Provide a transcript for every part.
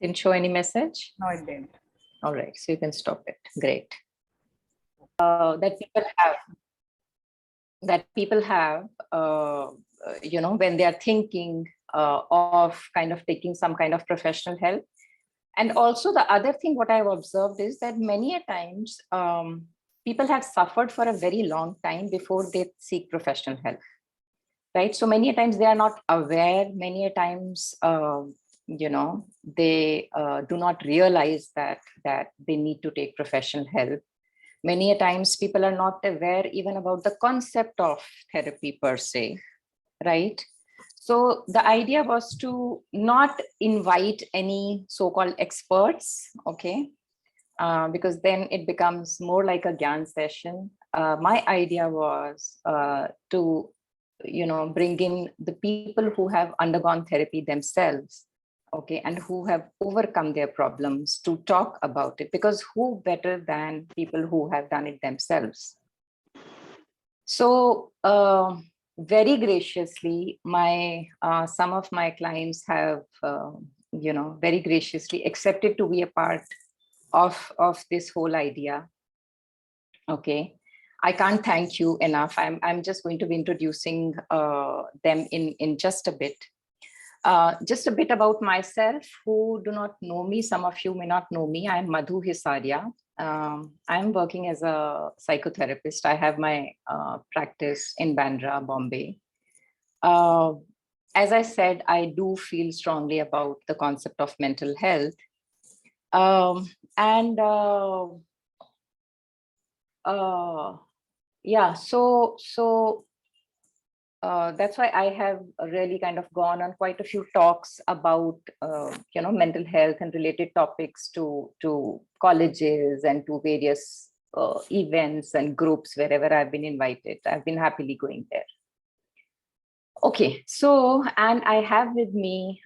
Didn't show any message? No, it didn't. All right, so you can stop it. Great. That people have, when they are thinking of kind of taking some kind of professional help. And also the other thing, what I've observed is that many a times people have suffered for a very long time before they seek professional help, right? So many a times they are not aware, many a times, they do not realize that they need to take professional help. Many a times people are not aware even about the concept of therapy per se, right? So the idea was to not invite any so-called experts, okay? Because then it becomes more like a Gyan session. My idea was to, bring in the people who have undergone therapy themselves, okay, and who have overcome their problems to talk about it, because who better than people who have done it themselves? So very graciously, some of my clients have, very graciously accepted to be a part of this whole idea. Okay, I can't thank you enough. I'm just going to be introducing them in just a bit. Just a bit about myself, who do not know me. Some of you may not know me. I'm Madhu Hisaria. I'm working as a psychotherapist. I have my practice in Bandra, Bombay. As I said, I do feel strongly about the concept of mental health. Yeah, so that's why I have really kind of gone on quite a few talks about, mental health and related topics to colleges and to various events and groups wherever I've been invited. I've been happily going there. Okay, so, and I have with me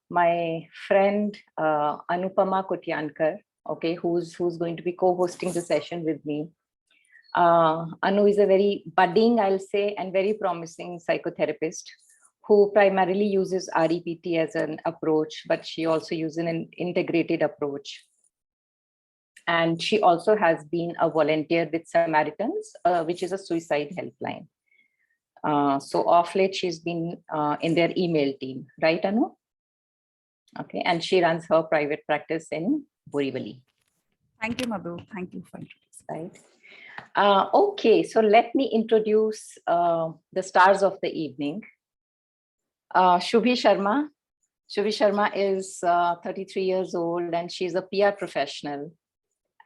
my friend Anupama Kotyankar, okay, who's going to be co-hosting the session with me. Anu is a very budding, I'll say, and very promising psychotherapist who primarily uses REPT as an approach, but she also uses an integrated approach. And she also has been a volunteer with Samaritans, which is a suicide helpline. So off late, she's been in their email team, right, Anu? Okay, and she runs her private practice in Borivali. Thank you, Madhu. Thank you for introducing. Right. Okay, so let me introduce the stars of the evening. Shubhi Sharma. Shubhi Sharma is 33 years old and she's a PR professional.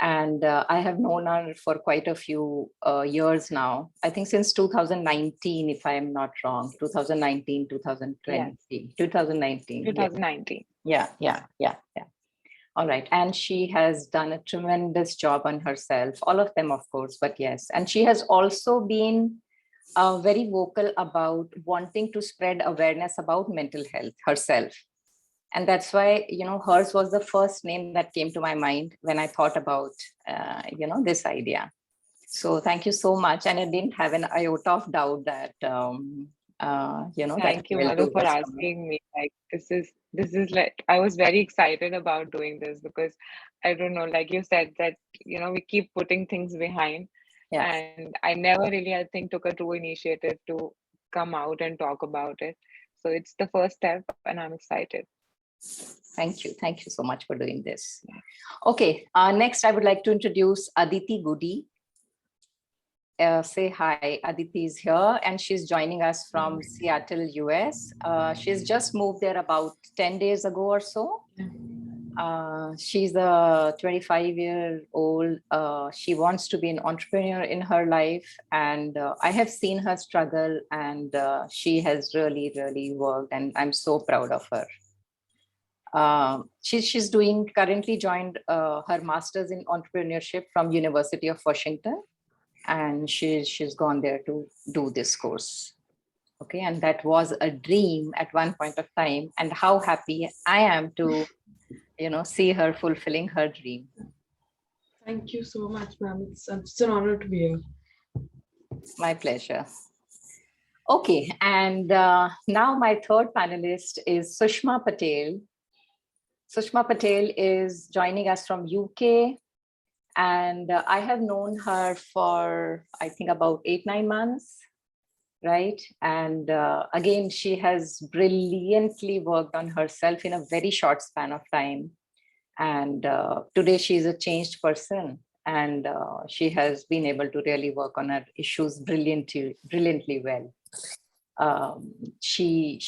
And I have known her for quite a few years now. I think since 2019, if I am not wrong, 2019, 2020, yes. 2019. 2019. Yeah. All right. And she has done a tremendous job on herself, all of them, of course, but yes. And she has also been very vocal about wanting to spread awareness about mental health herself. And that's why, hers was the first name that came to my mind when I thought about, this idea. So thank you so much. And I didn't have an iota of doubt that, Thank you, Madhu, for asking me. Like, this is like, I was very excited about doing this because I don't know, like you said that, we keep putting things behind. Yeah. And I never really, I think, took a true initiative to come out and talk about it. So it's the first step and I'm excited. Thank you. Thank you so much for doing this. Okay, next I would like to introduce Aditi Goody. Say hi. Aditi is here and she's joining us from Seattle, US. She's just moved there about 10 days ago or so. She's a 25-year-old. She wants to be an entrepreneur in her life. And I have seen her struggle and she has really, really worked and I'm so proud of her. She's currently joined her master's in entrepreneurship from University of Washington, and she's gone there to do this course. Okay, and that was a dream at one point of time, and how happy I am to, see her fulfilling her dream. Thank you so much, ma'am. It's an honor to be here. My pleasure. Okay, and now my third panelist is Sushma Patel. Sushma Patel is joining us from UK, and I have known her for, I think, about 8-9 months, right? And again, she has brilliantly worked on herself in a very short span of time. And today she is a changed person, and she has been able to really work on her issues brilliantly well. She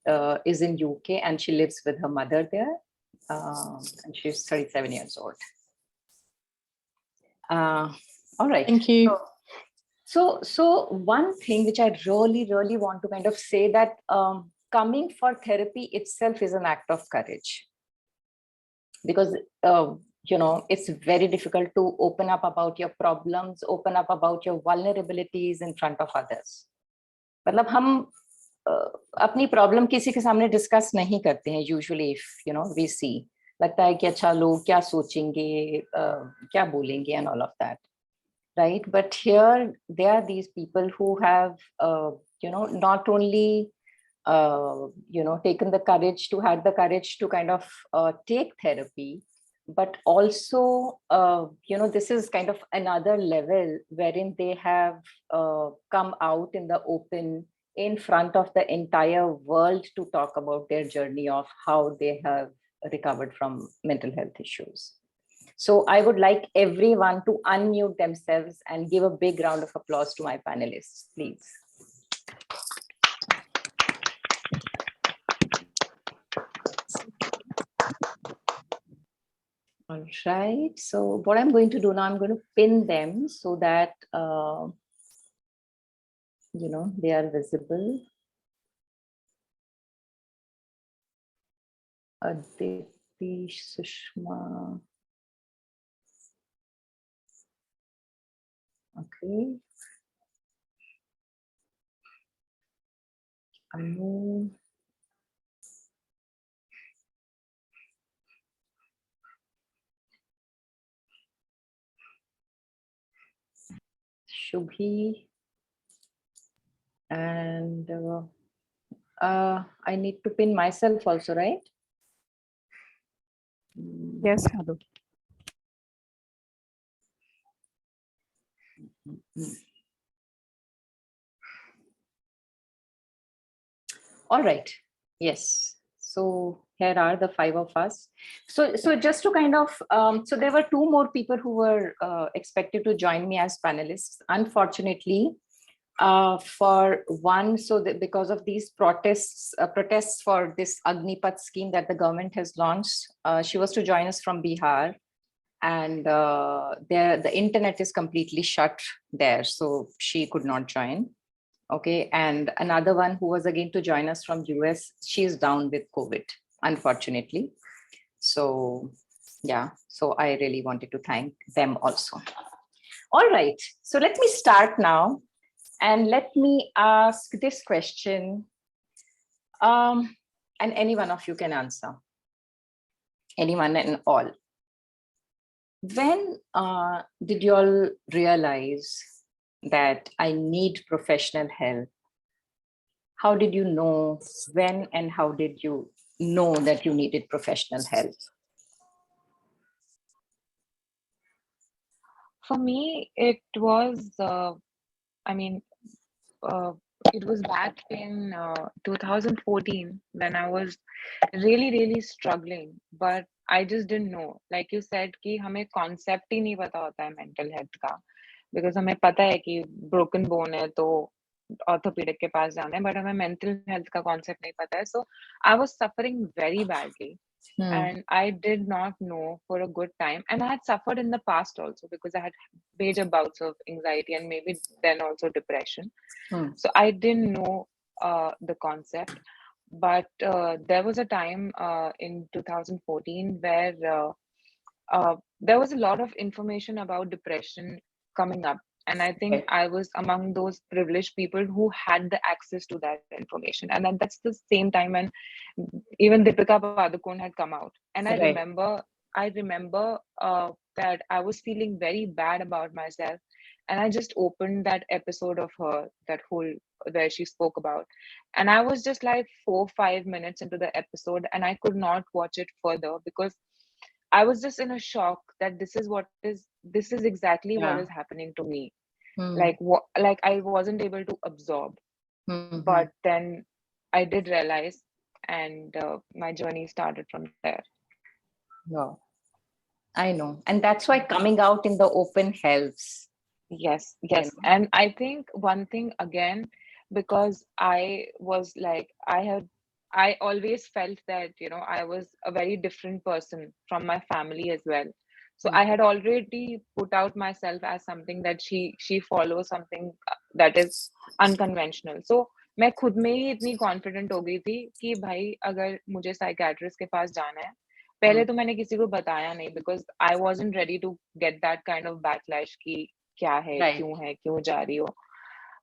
is in UK and she lives with her mother there, and she's 37 years old. All right. Thank you. So one thing which I really want to kind of say, that coming for therapy itself is an act of courage, because it's very difficult to open up about your problems, open up about your vulnerabilities in front of others. मतलब हम अपनी problem किसी के सामने discuss नहीं करते हैं usually, if we सी, लगता है कि अच्छा लोग क्या सोचेंगे, क्या बोलेंगे and all of that, right? But here there are these people who have not only taken the courage to had the courage to kind of take therapy, but also this is kind of another level wherein they have come out in the open in front of the entire world to talk about their journey of how they have recovered from mental health issues. So I would like everyone to unmute themselves and give a big round of applause to my panelists, please. All right, so what I'm going to do now, I'm going to pin them so that, they are visible. Aditi, Sushma. Okay. Anu. Shubhi. And I need to pin myself also, right? Yes, Madhu. All right. Yes. So here are the 5 of us. So just to kind of, so there were 2 more people who were expected to join me as panelists. Unfortunately, for one, so that because of these protests for this Agnipath scheme that the government has launched, she was to join us from Bihar, and the internet is completely shut there, so she could not join. Okay, and another one who was again to join us from US, she's down with COVID, unfortunately. So yeah, so I really wanted to thank them also. All right, so let me start now. And let me ask this question, and any one of you can answer, anyone and all. When did you all realize that I need professional help? How did you know when, and how did you know that you needed professional help? For me, it was, it was back in 2014 when I was really struggling, but I just didn't know. Like you said, कि हमें concept ही नहीं पता होता है mental health का, because हमें पता है कि broken bone है तो orthopedic के पास जाना है, but हमें mental health का concept नहीं पता है. So I was suffering very badly. And I did not know for a good time, and I had suffered in the past also because I had major bouts of anxiety and maybe then also depression. So I didn't know the concept, but there was a time in 2014 where there was a lot of information about depression coming up, and I think I was among those privileged people who had the access to that information. And then that's the same time when even Deepika Padukone had come out. And I remember that I was feeling very bad about myself. and I just opened that episode of her, that whole where she spoke about, and I was just like 4 5 minutes into the episode, and I could not watch it further because I was just in a shock that this is exactly what Yeah. is happening to me. Mm. Like what, like I wasn't able to absorb, Mhm. but then I did realize, and my journey started from there. Wow. I know. And that's why coming out in the open helps, Yes, you yes. know. And I think one thing again, because I was like, I always felt that, I was a very different person from my family as well. So I had already put out myself as something that she follows something that is unconventional. So मैं खुद में ही इतनी confident हो गई थी कि भाई अगर मुझे psychiatrist के पास जाना है, पहले तो मैंने किसी को बताया नहीं because I wasn't ready to get that kind of backlash कि क्या Right. है क्यों जा रही हो,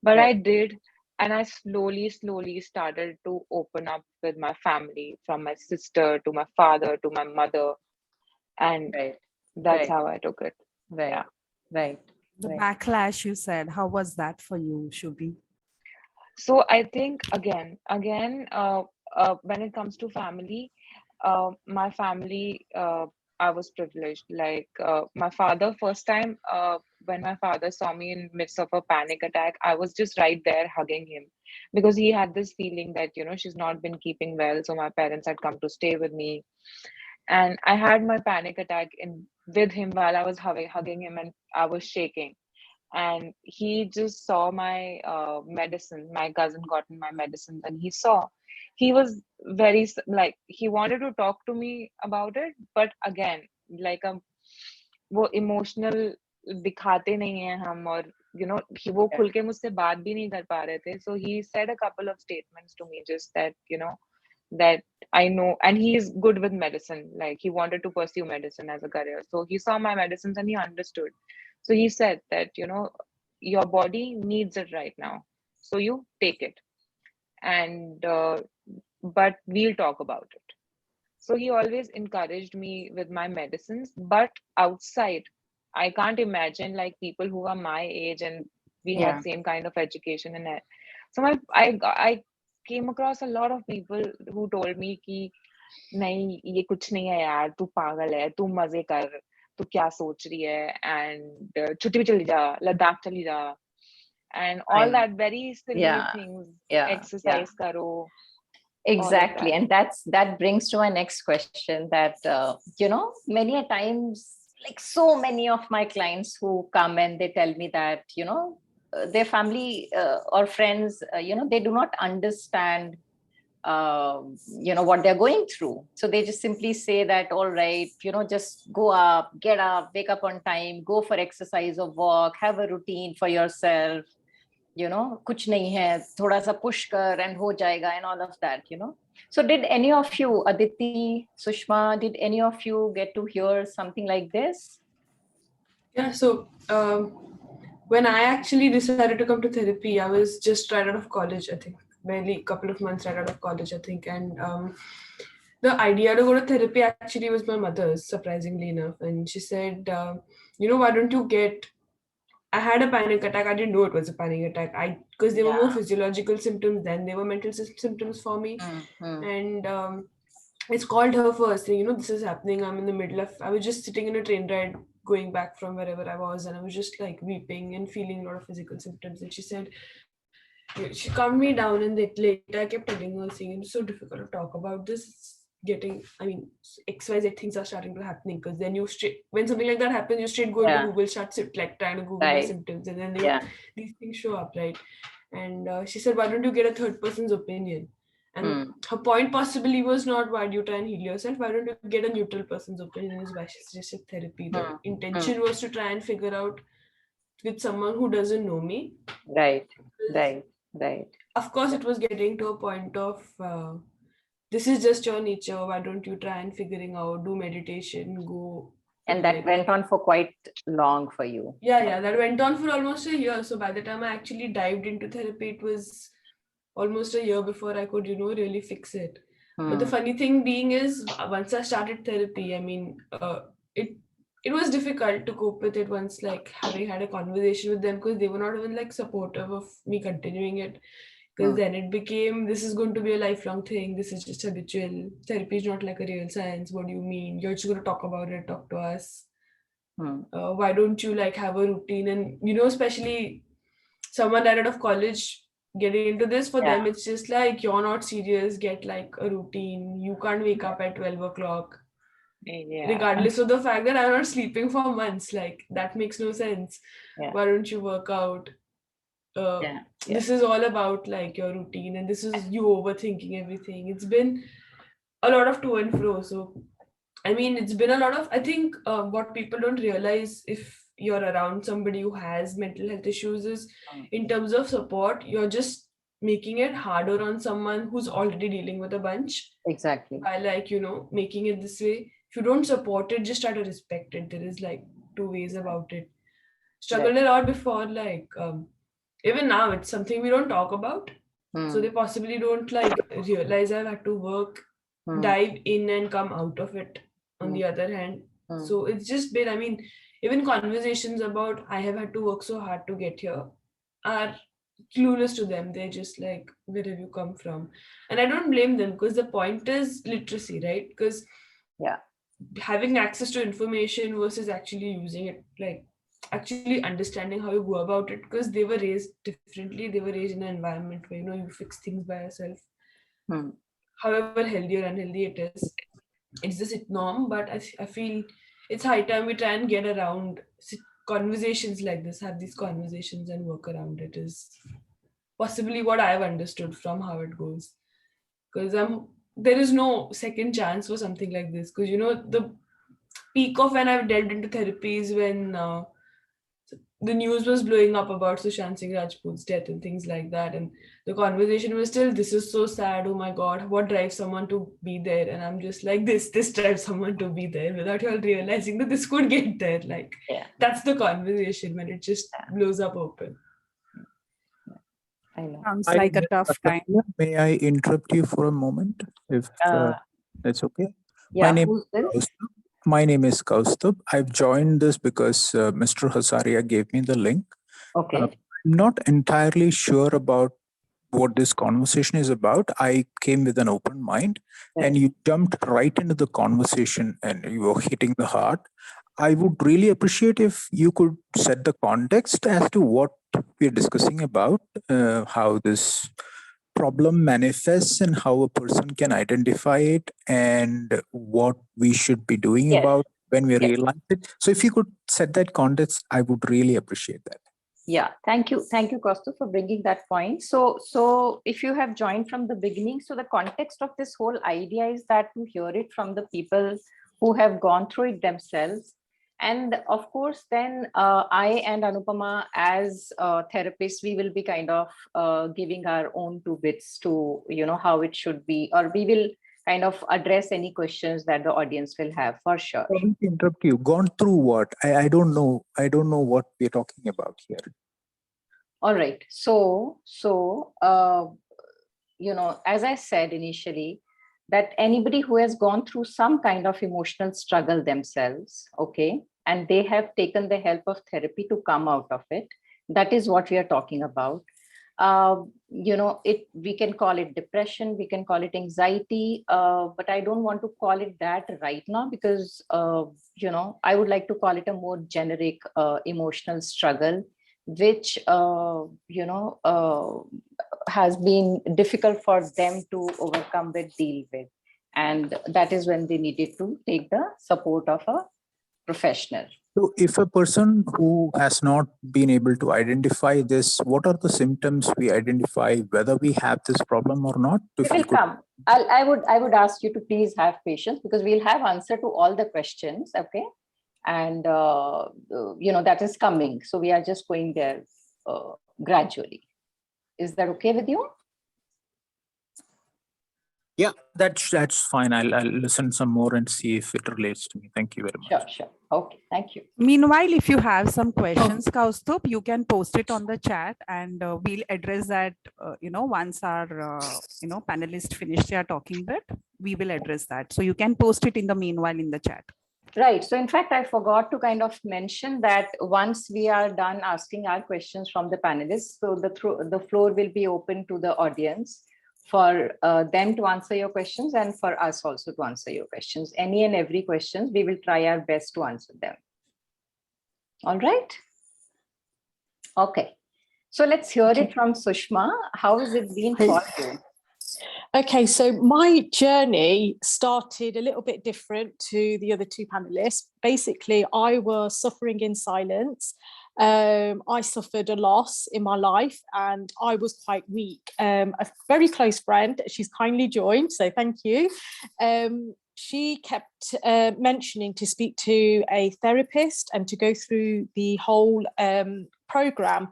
but I Right. did, and I slowly started to open up with my family, from my sister to my father to my mother, and Right. that's Right. how I took it. Right. Yeah. Right. The Right. backlash you said, how was that for you, Shubhi? So I think again, when it comes to family, my family, I was privileged. Like my father, first time when my father saw me in midst of a panic attack, I was just right there hugging him because he had this feeling that she's not been keeping well, so my parents had come to stay with me, and I had my panic attack in with him while I was hugging him, and I was shaking, and he just saw my medicine. My cousin gotten my medicines, and he was like he wanted to talk to me about it, but again, like वो emotional दिखाते नहीं हैं हम, और वो खुल के मुझसे बात भी नहीं कर पा रहे थे. So he said a couple of statements to me, just that that I know, and he is good with medicine. Like he wanted to pursue medicine as a career, so he saw my medicines and he understood. So he said that, your body needs it right now. So you take it. And, but we'll talk about it. So he always encouraged me with my medicines. But outside, I can't imagine like people who are my age and we Yeah. had same kind of education and so I came across a lot of people who told me कि नहीं ये कुछ नहीं है यार, तू पागल है, तू मजे कर, तू क्या सोच रही है, and छुट्टी पे चली जा, लद्दाख चली जा, and I all know. that very silly Yeah. things, Yeah. exercise karo, all of Exactly. that. And that brings to my next question that, many a times, like so many of my clients who come and they tell me that, their family or friends, they do not understand, what they're going through. So they just simply say that, all right, just go up, get up, wake up on time, go for exercise or walk, have a routine for yourself. कुछ नहीं है, थोड़ा सा push कर and हो जाएगा and all of that. So did any of you, Aditi, Sushma, did any of you get to hear something like this? Yeah, so when I actually decided to come to therapy, I was just right out of college, I think, barely a couple of months right out of college, I think. And the idea to go to therapy actually was my mother's, surprisingly enough. And she said, why don't you get. I had a panic attack. I didn't know it was a panic attack. Because there were more physiological symptoms than they were mental symptoms for me. And it's called her first thing, this is happening. I'm in the middle of, I was just sitting in a train ride going back from wherever I was, and I was just like weeping and feeling a lot of physical symptoms. And she said, she calmed me down, and later I kept telling her, saying, it's so difficult to talk about this. It's getting, XYZ things are starting to happening, because then when something like that happens, you straight go into Google, like trying to Google my symptoms, and then these things show up, right? And she said, why don't you get a third person's opinion? And her point possibly was not, why do you try and heal yourself? Why don't you get a neutral person's opinion? Is why she suggested therapy. The intention was to try and figure out with someone who doesn't know me. Right. Of course, it was getting to a point of, this is just your nature. Why don't you try and figuring out, do meditation, go. And that went on for quite long for you. Yeah, that went on for almost a year. So by the time I actually dived into therapy, it was almost a year before I could, really fix it. But the funny thing being is, once I started therapy, it was difficult to cope with it once, like having had a conversation with them, because they were not even like supportive of me continuing it. Because then it became, this is going to be a lifelong thing. This is just habitual. Therapy is not like a real science. What do you mean? You're just going to talk about it, talk to us. Why don't you like have a routine? And, you know, especially someone right out of college getting into this, for them, it's just like, you're not serious, get like a routine. You can't wake up at 12 o'clock. Regardless of the fact that I'm not sleeping for months. Like, that makes no sense. Why don't you work out? This is all about like your routine, and this is you overthinking everything. It's been a lot of to and fro. So I mean, it's been a lot of, I think what people don't realize if you're around somebody who has mental health issues is, in terms of support, you're just making it harder on someone who's already dealing with a bunch. Exactly. By like, you know, making it this way. If you don't support it, just try to respect it. There is like two ways about it. Struggled a lot before, like even now it's something we don't talk about. So they possibly don't like realize I've had to work, dive in and come out of it on the other hand. So it's just been, I mean, even conversations about I have had to work so hard to get here are clueless to them. They're just like, where have you come from? And I don't blame them, because the point is literacy, right? Because having access to information versus actually using it, like actually understanding how you go about it, because they were raised differently. They were raised in an environment where, you know, you fix things by yourself. However healthy or unhealthy it is, it's just a norm. But I feel it's high time we try and get around conversations like this, have these conversations and work around it, is possibly what I've understood from how it goes. Because there is no second chance for something like this. Because, you know, the peak of when I've delved into therapy is when the news was blowing up about Sushant Singh Rajput's death and things like that. And the conversation was still, this is so sad. Oh my God, what drives someone to be there? And I'm just like, this drives someone to be there, without you all realizing that this could get there. Like, that's the conversation when it just blows up open. I know. Sounds like a tough time. May I interrupt you for a moment, if that's okay? My name is Kaustubh. I've joined this because Mr. Hasaria gave me the link. Okay. I'm not entirely sure about what this conversation is about. I came with an open mind, and you jumped right into the conversation and you were hitting the heart. I would really appreciate if you could set the context as to what we're discussing about, how this problem manifests and how a person can identify it, and what we should be doing about when we realize it. So if you could set that context, I would really appreciate that. Yeah, thank you, Kaustubh, for bringing that point. So if you have joined from the beginning, so the context of this whole idea is that you hear it from the people who have gone through it themselves. And of course, then I and Anupama, as therapists, we will be kind of giving our own two bits to, you know, how it should be, or we will kind of address any questions that the audience will have, for sure. Let me interrupt you. Gone through what? I don't know. I don't know what we're talking about here. All right. So you know, as I said initially, that anybody who has gone through some kind of emotional struggle themselves, okay, and they have taken the help of therapy to come out of it, that is what we are talking about. You know, we can call it depression, we can call it anxiety, but I don't want to call it that right now, because you know, I would like to call it a more generic emotional struggle, which you know, has been difficult for them to overcome with, deal with, and that is when they needed to take the support of a professional. So if a person who has not been able to identify this, what are the symptoms we identify, whether we have this problem or not? It will come. I would ask you to please have patience, because we'll have answer to all the questions, okay? And you know, that is coming. So we are just going there gradually. Is that okay with you? Yeah, that's fine. I'll listen some more and see if it relates to me. Thank you very much. Sure. Okay, thank you. Meanwhile, if you have some questions, Kaustubh, you can post it on the chat, and we'll address that, you know, once our, you know, panelists finish their talking bit, we will address that. So you can post it in the meanwhile in the chat. Right. So in fact, I forgot to kind of mention that once we are done asking our questions from the panelists, so the floor will be open to the audience for them to answer your questions and for us also to answer your questions. Any and every questions, we will try our best to answer them. All right. Okay. So let's hear it from Sushma. How has it been for you? Okay, so my journey started a little bit different to the other two panelists. Basically, I was suffering in silence. I suffered a loss in my life and I was quite weak. A very close friend, she's kindly joined, so thank you. She kept mentioning to speak to a therapist and to go through the whole program.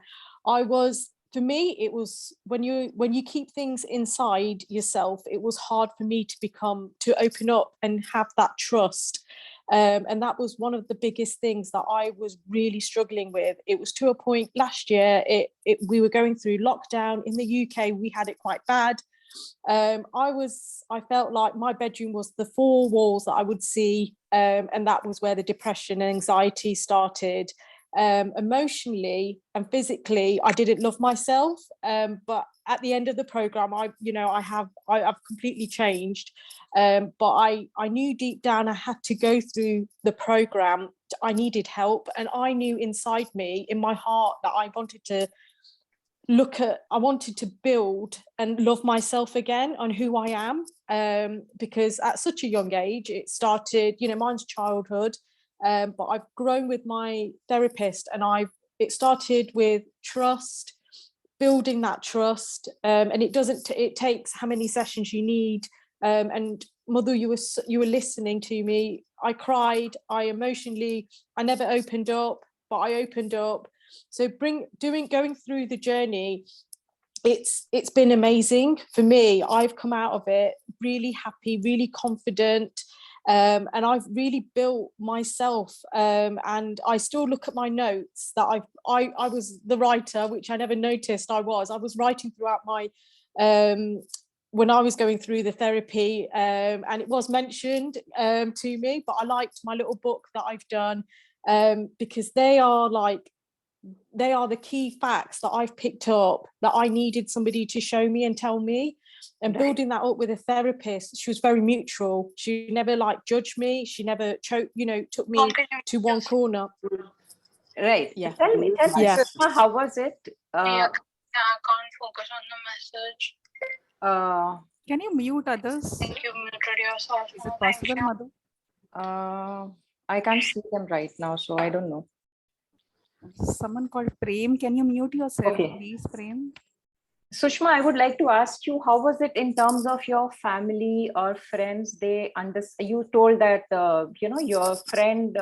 For me, it was when you keep things inside yourself, it was hard for me to open up and have that trust. And that was one of the biggest things that I was really struggling with. It was to a point last year, we were going through lockdown in the UK. We had it quite bad. I felt like my bedroom was the four walls that I would see. And that was where the depression and anxiety started. Emotionally and physically, I didn't love myself. But at the end of the program, I've completely changed. But I knew deep down I had to go through the program. I needed help, and I knew inside me, in my heart, that I wanted to build and love myself again on who I am. Because at such a young age, it started, mine's childhood. But I've grown with my therapist, and it started with trust, building that trust, and it takes how many sessions you need. And Madhu, you were listening to me. I cried, I never opened up, but I opened up. So going through the journey, it's been amazing for me. I've come out of it really happy, really confident. And I've really built myself, and I still look at my notes that I was the writer, which I never noticed I was writing throughout my when I was going through the therapy, and it was mentioned to me, but I liked my little book that I've done, because they are the key facts that I've picked up that I needed somebody to show me and tell me. And building that up with a therapist, she was very mutual. She never judged me. She never took me to one corner. Right. Yeah. Tell me, Yeah. Sushma, how was it? I can't focus on the message. Can you mute others? Think you muted yourself. Is it possible, Madhu? I can't see them right now, so I don't know. Someone called Prem. Can you mute yourself, Okay. please, Prem? Sushma, I would like to ask you, how was it in terms of your family or friends? You told that, your friend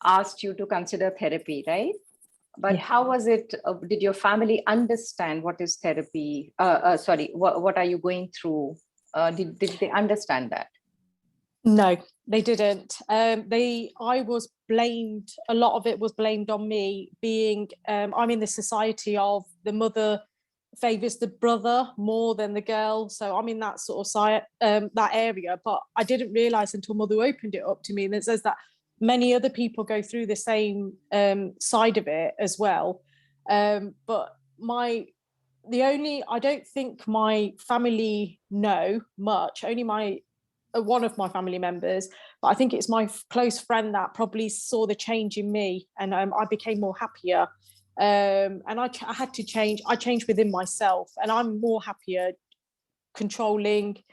asked you to consider therapy, right? But how was it? Did your family understand what is therapy? What are you going through? Did they understand that? No, they didn't. I was blamed. A lot of it was blamed on me, being I'm in the society of the mother favors the brother more than the girl, so I'm in that sort of that area. But I didn't realize until Mother opened it up to me, and it says that many other people go through the same side of it as well. But I don't think my family know much. Only one of my family members, but I think it's my close friend that probably saw the change in me, and I became more happier. And I had to change. I changed within myself, and I'm more happier controlling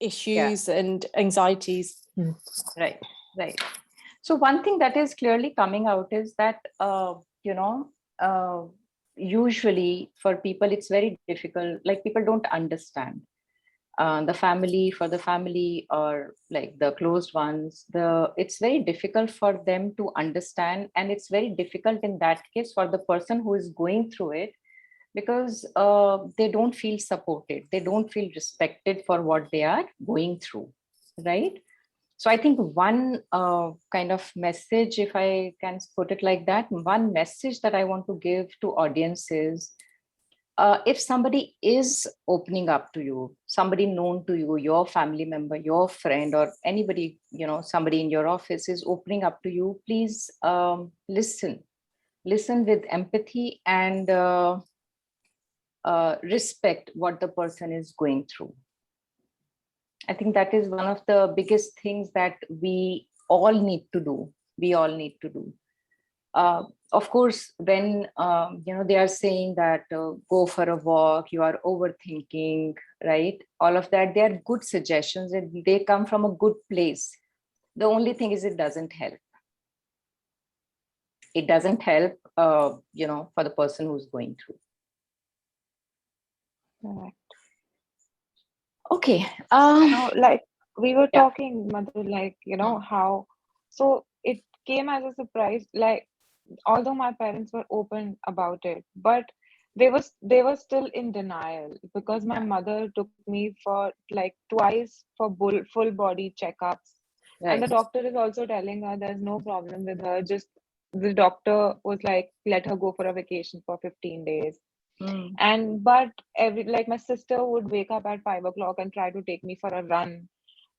issues and anxieties. Right. So one thing that is clearly coming out is that, usually for people, it's very difficult. People don't understand. For the family or the closed ones, it's very difficult for them to understand, and it's very difficult in that case for the person who is going through it, because they don't feel supported, they don't feel respected for what they are going through, right? So I think one kind of message, if I can put it like that, one message that I want to give to audiences, if somebody is opening up to you, somebody known to you, your family member, your friend, or anybody, somebody in your office is opening up to you, please listen with empathy and respect what the person is going through. I think that is one of the biggest things that we all need to do. Of course, when they are saying that go for a walk, you are overthinking, right? All of that, they are good suggestions and they come from a good place. The only thing is it doesn't help. It doesn't help, for the person who's going through. Correct. Okay. Like we were Yeah. talking, Madhu, like, how, so it came as a surprise, like, although my parents were open about it, but they were still in denial because my mother took me for like twice for full body checkups. And the Right. doctor is also telling her there's no problem with her. Just the doctor was like, let her go for a vacation for 15 days. And but like my sister would wake up at 5 o'clock and try to take me for a run.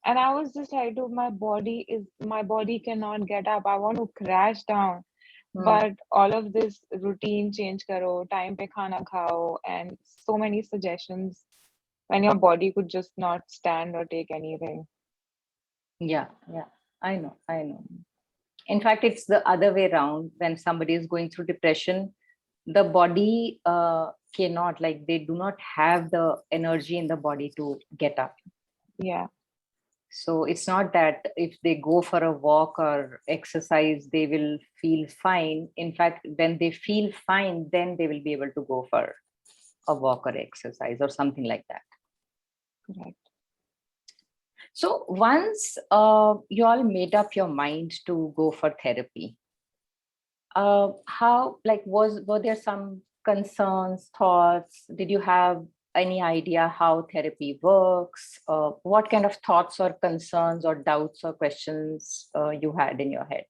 And I was just like, dude, my body cannot get up. I want to crash down. But all of this routine change karo, time pe khana khao, and so many suggestions when your body could just not stand or take anything. Yeah, I know. In fact, it's the other way around. When somebody is going through depression, the body cannot, like, they do not have the energy in the body to get up. Yeah. So it's not that if they go for a walk or exercise, they will feel fine. In fact, when they feel fine, then they will be able to go for a walk or exercise or something like that. Correct. So once you all made up your mind to go for therapy, were there some concerns, thoughts? Did you have any idea how therapy works? What kind of thoughts or concerns or doubts or questions you had in your head?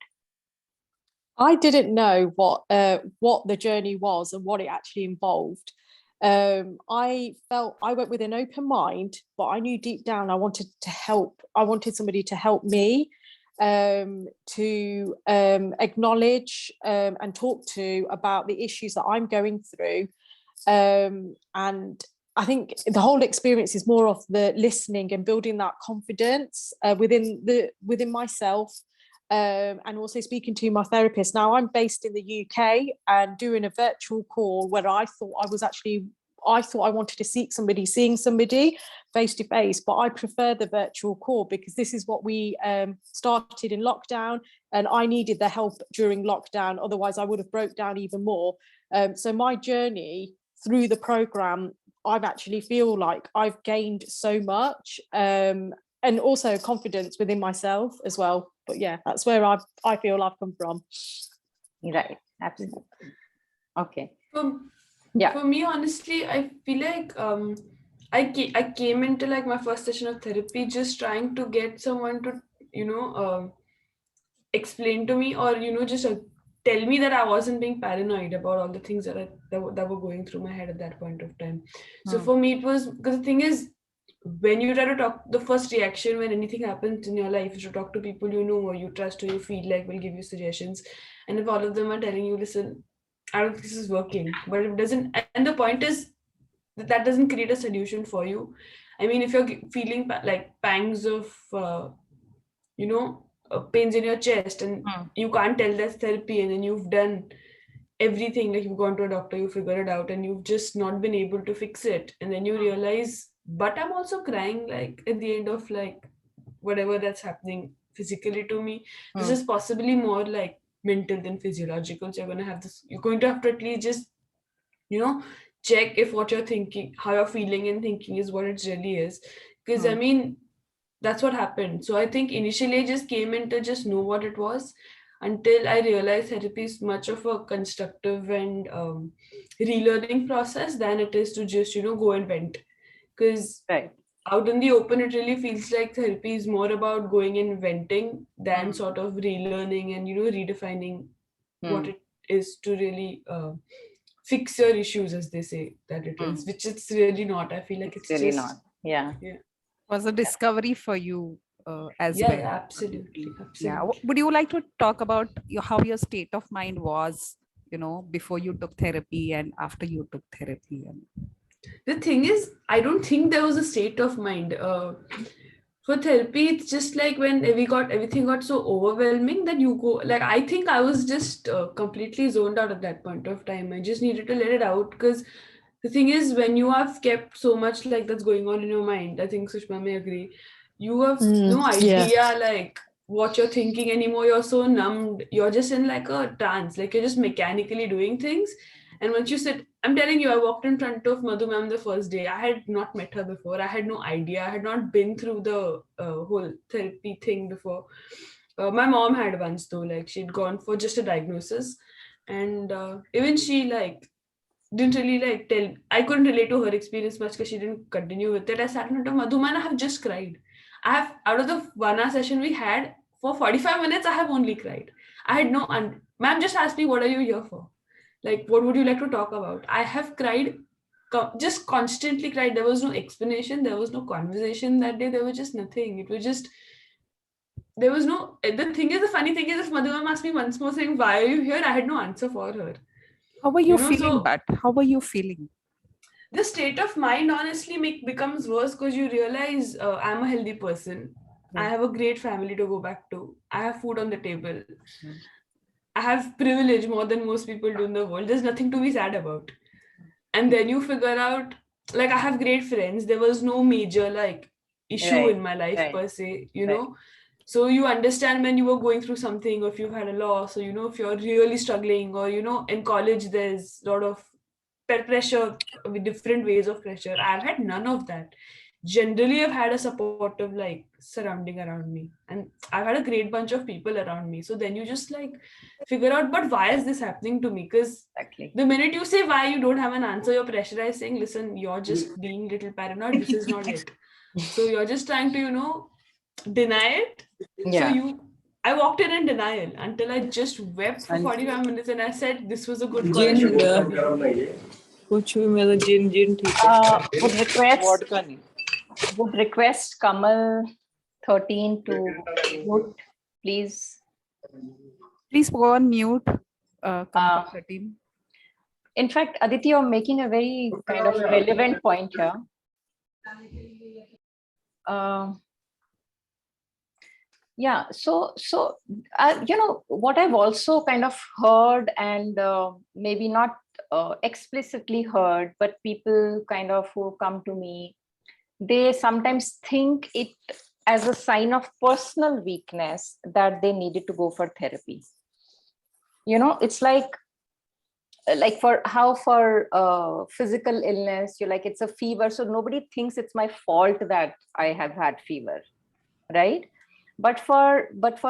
I didn't know what the journey was and what it actually involved. I felt I went with an open mind, but I knew deep down I wanted to help. I wanted somebody to help me, to acknowledge and talk to about the issues that I'm going through. And I think the whole experience is more of the listening and building that confidence within myself. And also speaking to my therapist. Now I'm based in the UK and doing a virtual call where I thought I wanted to seeing somebody face to face, but I prefer the virtual call because this is what we started in lockdown, and I needed the help during lockdown. Otherwise I would have broke down even more. So my journey through the program, I've actually feel like I've gained so much, and also confidence within myself as well. But yeah, that's where I feel I've come from. Right, absolutely. Okay. For me, honestly, I feel like I came into like my first session of therapy just trying to get someone to explain to me or just tell me that I wasn't being paranoid about all the things that were going through my head at that point of time. So for me, it was because the thing is, when you try to talk, the first reaction when anything happens in your life is to talk to people you know or you trust or you feel like will give you suggestions. And if all of them are telling you, listen, I don't think this is working, but it doesn't, and the point is that doesn't create a solution for you. I mean, if you're feeling like pangs of pains in your chest and you can't tell that's therapy, and then you've done everything, like you've gone to a doctor, you figured it out, and you've just not been able to fix it, and then you realize, but I'm also crying like at the end of like whatever that's happening physically to me. This is possibly more like mental than physiological. So you're going to have to at least just check if what you're thinking, how you're feeling and thinking is what it really is. Because I mean, that's what happened. So I think initially I just came in to just know what it was, until I realized therapy is much of a constructive and relearning process than it is to just go and vent. Because out in the open, it really feels like therapy is more about going and venting than sort of relearning and redefining what it is to really fix your issues, as they say that it is, which it's really not. I feel like it's really just not. Yeah. Was a discovery for you as well. yeah, absolutely. Yeah. Would you like to talk about how your state of mind was, before you took therapy and after you took therapy? The thing is, I don't think there was a state of mind. For therapy, it's just like when everything got so overwhelming that you go, like, I think I was just completely zoned out at that point of time. I just needed to let it out, because the thing is, when you have kept so much like that's going on in your mind, I think Sushma may agree, you have no idea like what you're thinking anymore. You're so numbed, you're just in like a trance, like you're just mechanically doing things. And once you sit, I'm telling you, I walked in front of Madhu ma'am the first day. I had not met her before. I had no idea. I had not been through the whole therapy thing before. My mom had once though, like she'd gone for just a diagnosis. And even she like didn't really like tell, I couldn't relate to her experience much because she didn't continue with it. I sat in front of Madhu ma'am, I have just cried. I have, out of the 1 hour session we had, for 45 minutes, I have only cried. I had no, ma'am just asked me, what are you here for? Like, what would you like to talk about? I have cried, just constantly cried. There was no explanation. There was no conversation that day. There was just nothing. It was just, there was no, the thing is, the funny thing is, if Madhu ma'am asked me once more saying, why are you here? I had no answer for her. How were you feeling, but how were you feeling? The state of mind honestly becomes worse because you realize I'm a healthy person. I have a great family to go back to. I have food on the table. I have privilege more than most people do in the world. There's nothing to be sad about. And then you figure out, like, I have great friends. There was no major like issue in my life per se, you know. So you understand when you were going through something, or if you've had a loss, or if you're really struggling, or in college there's a lot of pressure with different ways of pressure. I've had none of that. Generally, I've had a supportive like surrounding around me, and I've had a great bunch of people around me. So then you just like figure out, but why is this happening to me? Because the minute you say why, you don't have an answer. You're pressurized, saying, listen, you're just being little paranoid. This is not it. So you're just trying to deny it. So I walked in denial until I just wept for 45 minutes, and I said this was a good call. I should have done it. Would request Kamal 13 to mute, please. Please go on mute. Kamal 13. In fact, Aditi, you're making a very kind of relevant point here. Yeah, so what I've also kind of heard, and maybe not explicitly heard, but people kind of who come to me, they sometimes think it as a sign of personal weakness that they needed to go for therapy. It's like for physical illness, you're like, it's a fever, so nobody thinks it's my fault that I have had fever, right? But for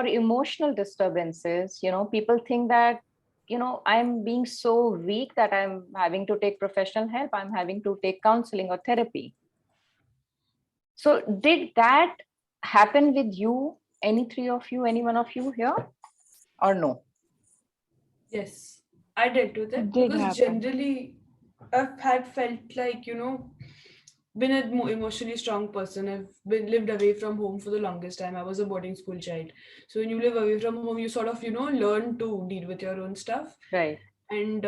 emotional disturbances, people think that, I'm being so weak that I'm having to take professional help. I'm having to take counseling or therapy. So did that happen with you? Any three of you, any one of you here, or no? Yes, I did do that because generally I've felt like, been a more emotionally strong person. I've lived away from home for the longest time. I was a boarding school child. So when you live away from home, you sort of, learn to deal with your own stuff. Right. And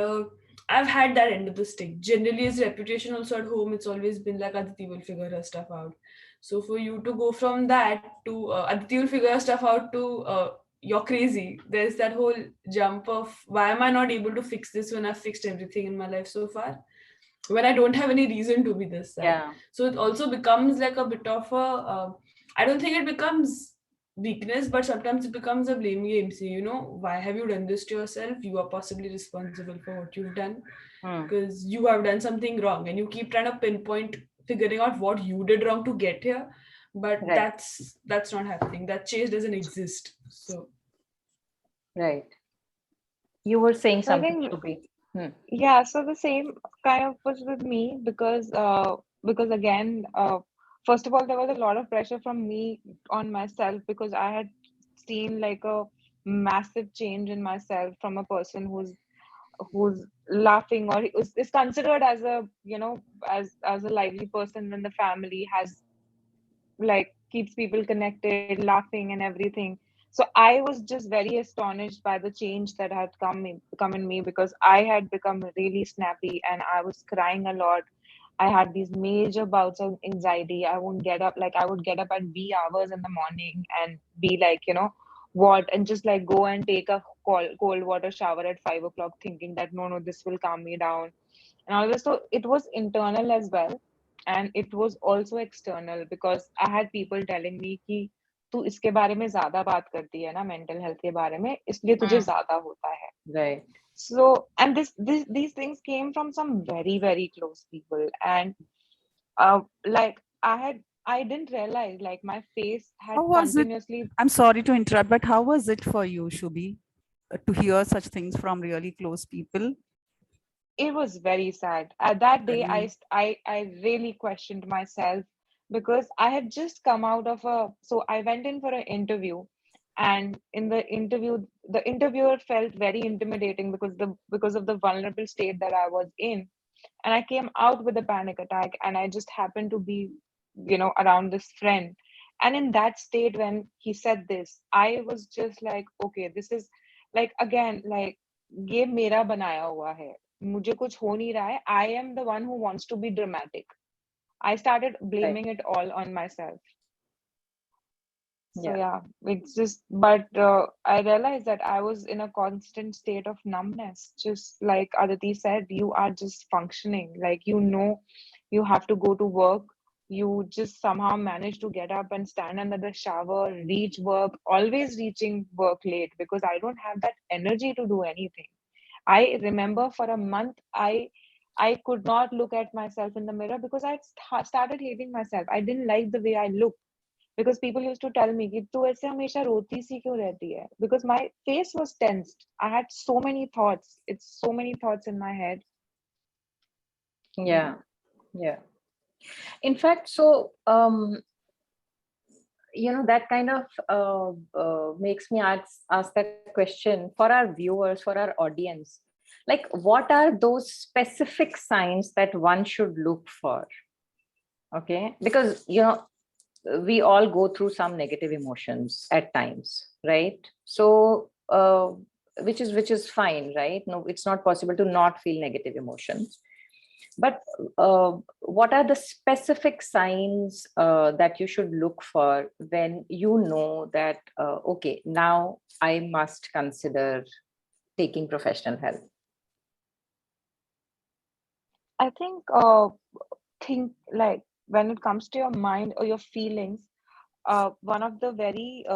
I've had that end of the stick. Generally, his reputation also at home, it's always been like Aditi will figure her stuff out. So for you to go from that to Aditi will figure her stuff out to you're crazy. There's that whole jump of why am I not able to fix this when I've fixed everything in my life so far? When I don't have any reason to be this sad. Yeah. So it also becomes like a bit of a, I don't think it becomes weakness, but sometimes it becomes a blame game. So, why have you done this to yourself? You are possibly responsible for what you've done because you have done something wrong, and you keep trying to pinpoint figuring out what you did wrong to get here. But that's not happening. That change doesn't exist. So. Right. You were saying something to be. Yeah, so the same kind of was with me because again, first of all, there was a lot of pressure from me on myself because I had seen like a massive change in myself from a person who's who's laughing or is considered as a, you know, as a lively person in the family, has like keeps people connected, laughing and everything. So I was just very astonished by the change that had come in me, because I had become really snappy and I was crying a lot. I had these major bouts of anxiety. I won't get up, like I would get up at wee hours in the morning and be like, you know, what, and just like go and take a cold water shower at 5 o'clock, thinking that no, this will calm me down and all this. So it was internal as well, and it was also external, because I had people telling me कि तू इसके बारे में ज्यादा बात करती है ना, mental health के बारे में, इसलिए तुझे ज्यादा होता है. Right. So, and these things came from some very, very close people. And like I didn't realize, like my face had How was it? continuously. I'm sorry to interrupt, but how was it for you, Shubhi, to hear such things from really close people? It was very sad. That day, Very- I really questioned myself, because I had just come out of so I went in for an interview, and in the interview, the interviewer felt very intimidating because of the vulnerable state that I was in. And I came out with a panic attack, and I just happened to be, you know, around this friend. And in that state, when he said this, I was just like, okay, this is like, again, like, ये मेरा बनाया हुआ है, मुझे कुछ हो नहीं रहा है. I am the one who wants to be dramatic. I started blaming it all on myself. So yeah, it's just, but I realized that I was in a constant state of numbness. Just like Aditi said, you are just functioning. Like, you know, you have to go to work. You just somehow manage to get up and stand under the shower, reach work, always reaching work late, because I don't have that energy to do anything. I remember for a month, I could not look at myself in the mirror, because I started hating myself. I didn't like the way I looked, because people used to tell me कि तू ऐसे हमेशा रोती सी क्यों रहती है, because my face was tensed. I had so many thoughts. It's so many thoughts in my head. Yeah. In fact, so you know, that kind of makes me ask that question for our viewers, for our audience. Like, what are those specific signs that one should look for? Okay, because you know, we all go through some negative emotions at times, right? So which is fine, right? No, it's not possible to not feel negative emotions, but what are the specific signs that you should look for when you know that okay, now I must consider taking professional help? I think like, when it comes to your mind or your feelings, one of the very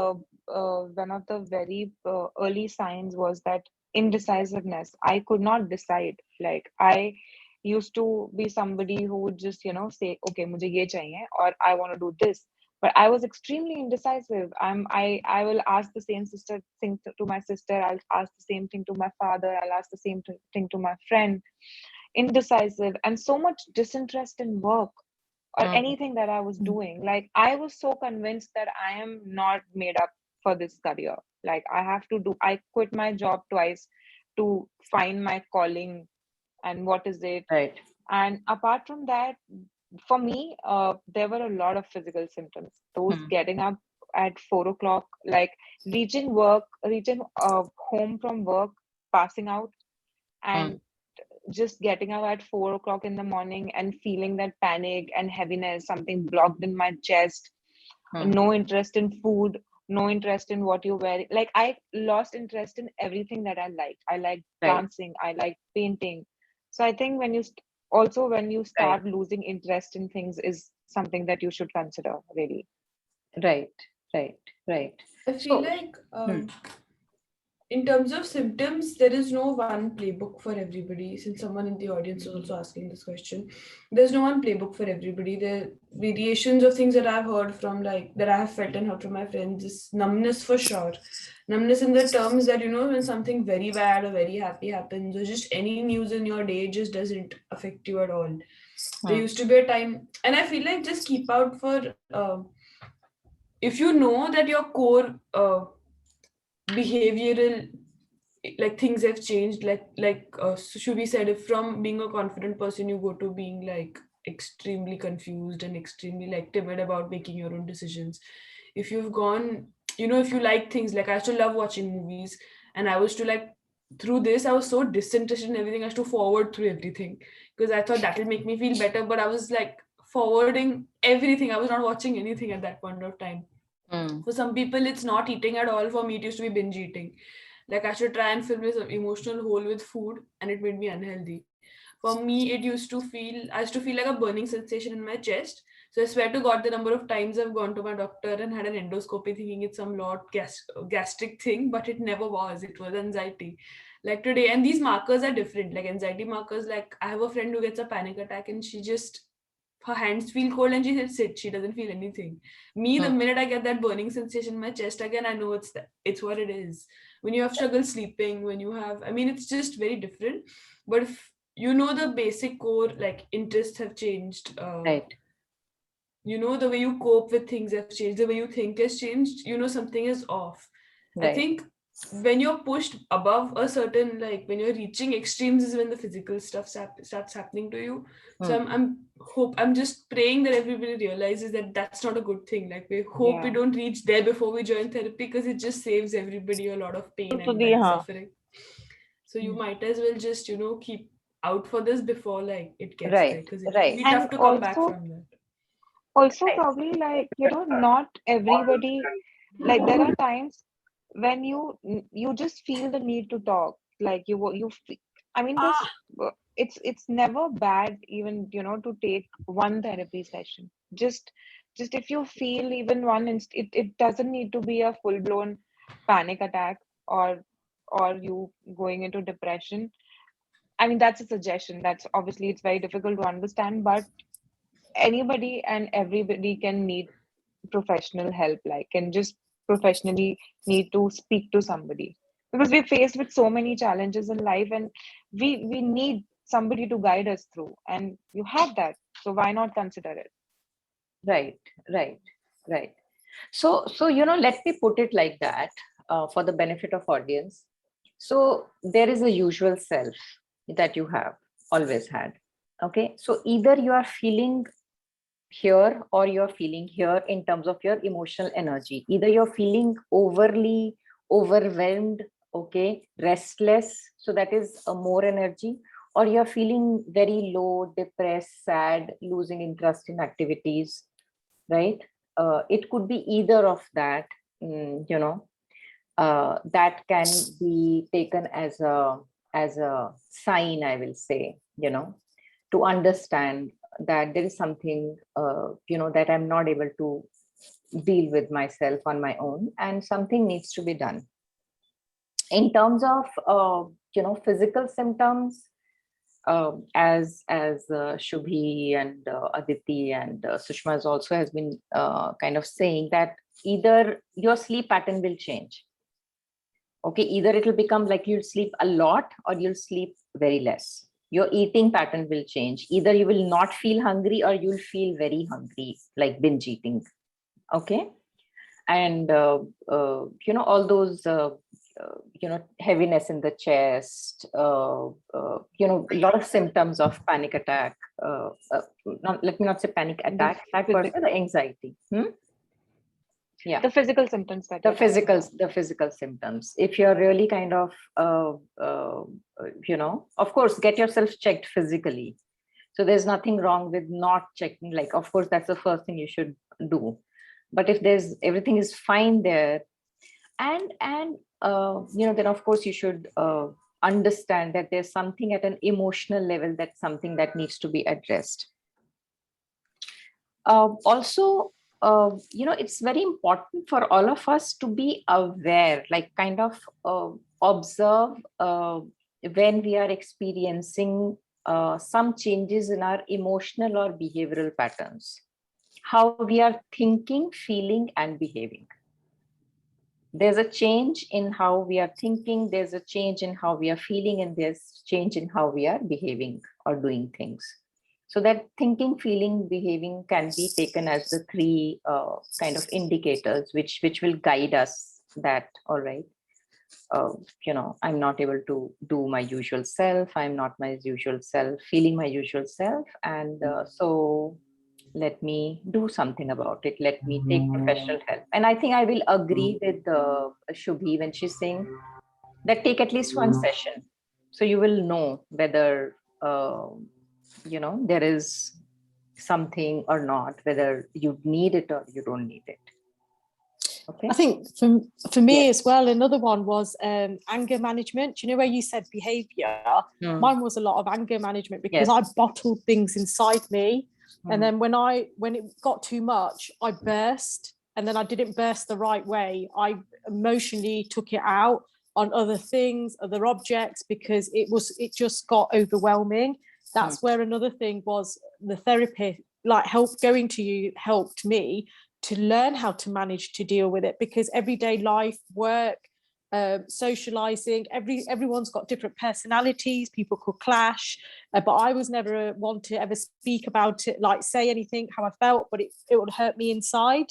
early signs was that indecisiveness. I could not decide. Like, I used to be somebody who would just, you know, say, okay, mujhe ye chahiye, or I want to do this. But I was extremely indecisive. I will ask the same thing to my sister. I'll ask the same thing to my father. I'll ask the same thing to my friend. Indecisive, and so much disinterest in work or anything that I was doing. Like, I was so convinced that I am not made up for this career. Like, I quit my job twice to find my calling and what is it. Right. And apart from that, for me, there were a lot of physical symptoms. Those getting up at 4 o'clock, like reaching home from work, passing out, and just getting up at 4 o'clock in the morning and feeling that panic and heaviness, something blocked in my chest, no interest in food, no interest in what you're wearing. Like, I lost interest in everything that I liked. I liked dancing, I liked painting. So I think when you start losing interest in things is something that you should consider, really. Right. I feel like in terms of symptoms, there is no one playbook for everybody. Since someone in the audience is also asking this question, there's no one playbook for everybody. There are variations of things that I've heard from, like, that I have felt and heard from my friends, is numbness for sure. Numbness in the terms that, you know, when something very bad or very happy happens, or just any news in your day just doesn't affect you at all. There used to be a time, and I feel like just keep out for, if you know that your core behavioral like things have changed, like Shubhi said, if from being a confident person you go to being like extremely confused and extremely like timid about making your own decisions. If you've gone, if you like things, like I used to love watching movies, and I was to like, through this I was so disinterested in everything, I used to forward through everything because I thought that will make me feel better, but I was like forwarding everything. I was not watching anything at that point of time. For some people it's not eating at all. For me it used to be binge eating. Like I should try and fill this emotional hole with food, and it made me unhealthy. For me, I used to feel like a burning sensation in my chest. So I swear to God, the number of times I've gone to my doctor and had an endoscopy thinking it's some gastric thing, but it never was. It was anxiety. Like today, and these markers are different. Like anxiety markers, like I have a friend who gets a panic attack and her hands feel cold and she said sit. She doesn't feel anything. Me, the minute I get that burning sensation in my chest again, I know it's what it is. When you have struggle sleeping, when you have, I mean, it's just very different. But if the basic core like interests have changed, Right. the way you cope with things have changed, the way you think has changed, something is off. I Right. think when you're pushed above a certain, like when you're reaching extremes is when the physical stuff starts happening to you. So I'm just praying that everybody realizes that that's not a good thing. Like we hope we don't reach there before we join therapy, because it just saves everybody a lot of pain and suffering. So you might as well just keep out for this before like it gets there, Right. because it's Right. really tough to come back from that. Also probably like, not everybody, like there are times when you just feel the need to talk, like I mean this, it's never bad even, to take one therapy session. Just if you feel even it doesn't need to be a full blown panic attack, or you going into depression. I mean, that's a suggestion. That's obviously it's very difficult to understand, but anybody and everybody can need professional help, like can just professionally need to speak to somebody, because we're faced with so many challenges in life, and we need somebody to guide us through, and you have that, so why not consider it? Right. Right. Right. So let me put it like that, for the benefit of audience. So there is a usual self that you have always had. Okay. So either you are feeling here or you're feeling here in terms of your emotional energy. Either you're feeling overly overwhelmed, okay, restless. So that is a more energy, or you're feeling very low, depressed, sad, losing interest in activities, right? It could be either of that. That can be taken as a sign, I will say, to understand that there is something, that I'm not able to deal with myself on my own, and something needs to be done. In terms of, physical symptoms, as Shubhi and Aditi and Sushma also has been kind of saying that either your sleep pattern will change. Okay, either it will become like you'll sleep a lot or you'll sleep very less. Your eating pattern will change. Either you will not feel hungry or you'll feel very hungry, like binge eating. Okay. And, all those, heaviness in the chest, a lot of symptoms of panic attack. Let me not say panic attack, the anxiety. Yeah, The physical symptoms that the physical symptoms. If you're really kind of of course, get yourself checked physically. So there's nothing wrong with not checking, like of course that's the first thing you should do. But if there's everything is fine there, and then of course you should understand that there's something at an emotional level, that's something that needs to be addressed. Also, it's very important for all of us to be aware, like kind of observe when we are experiencing some changes in our emotional or behavioral patterns, how we are thinking, feeling, and behaving. There's a change in how we are thinking, there's a change in how we are feeling, and there's change in how we are behaving or doing things. So that thinking, feeling, behaving can be taken as the three kind of indicators which will guide us that, all right, I'm not able to do my usual self. I'm not my usual self, feeling my usual self. And so let me do something about it. Let me take professional help. And I think I will agree with Shubhi when she's saying that take at least one session. So you will know whether, there is something or not, whether you need it or you don't need it. Okay. I think for me as well, another one was anger management. You know, where you said behavior, mine was a lot of anger management because I bottled things inside me. And then when it got too much, I burst, and then I didn't burst the right way. I emotionally took it out on other things, other objects, because it just got overwhelming. That's where another thing was the therapy, like going to you helped me to learn how to manage to deal with it, because everyday life, work, socializing, everyone's got different personalities, people could clash, but I was never one to ever speak about it, like say anything how I felt, but it would hurt me inside.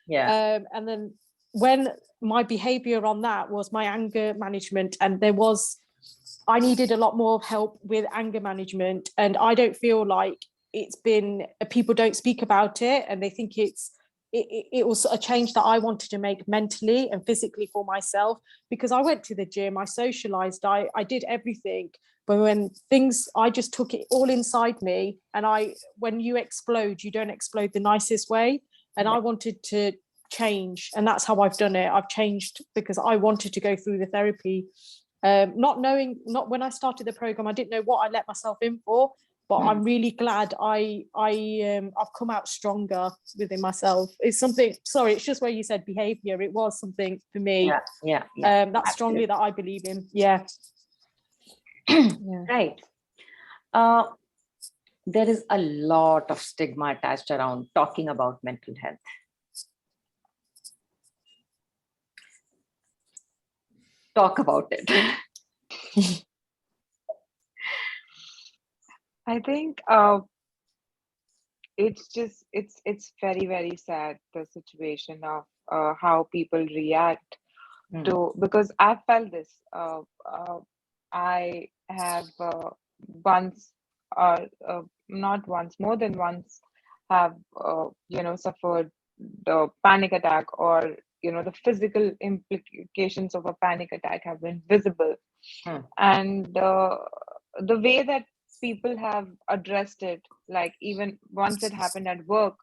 And then when my behavior on that was my anger management, and I needed a lot more help with anger management, and I don't feel like people don't speak about it, and they think it was a change that I wanted to make mentally and physically for myself, because I went to the gym, I socialized, I did everything, but when I just took it all inside me, and when you explode, you don't explode the nicest way, and I wanted to change, and that's how I've done it. I've changed because I wanted to go through the therapy, not when I started the program, I didn't know what I let myself in for. But I'm really glad I've come out stronger within myself. It's something, sorry, it's just where you said behavior. It was something for me. That's strongly that I believe in. Yeah. Right. There is a lot of stigma attached around talking about mental health. Talk about it. I think it's very, very sad, the situation of how people react to, because I felt this. I have once, not once, more than once, have suffered the panic attack, or the physical implications of a panic attack have been visible, and the way that people have addressed it, like even once it happened at work,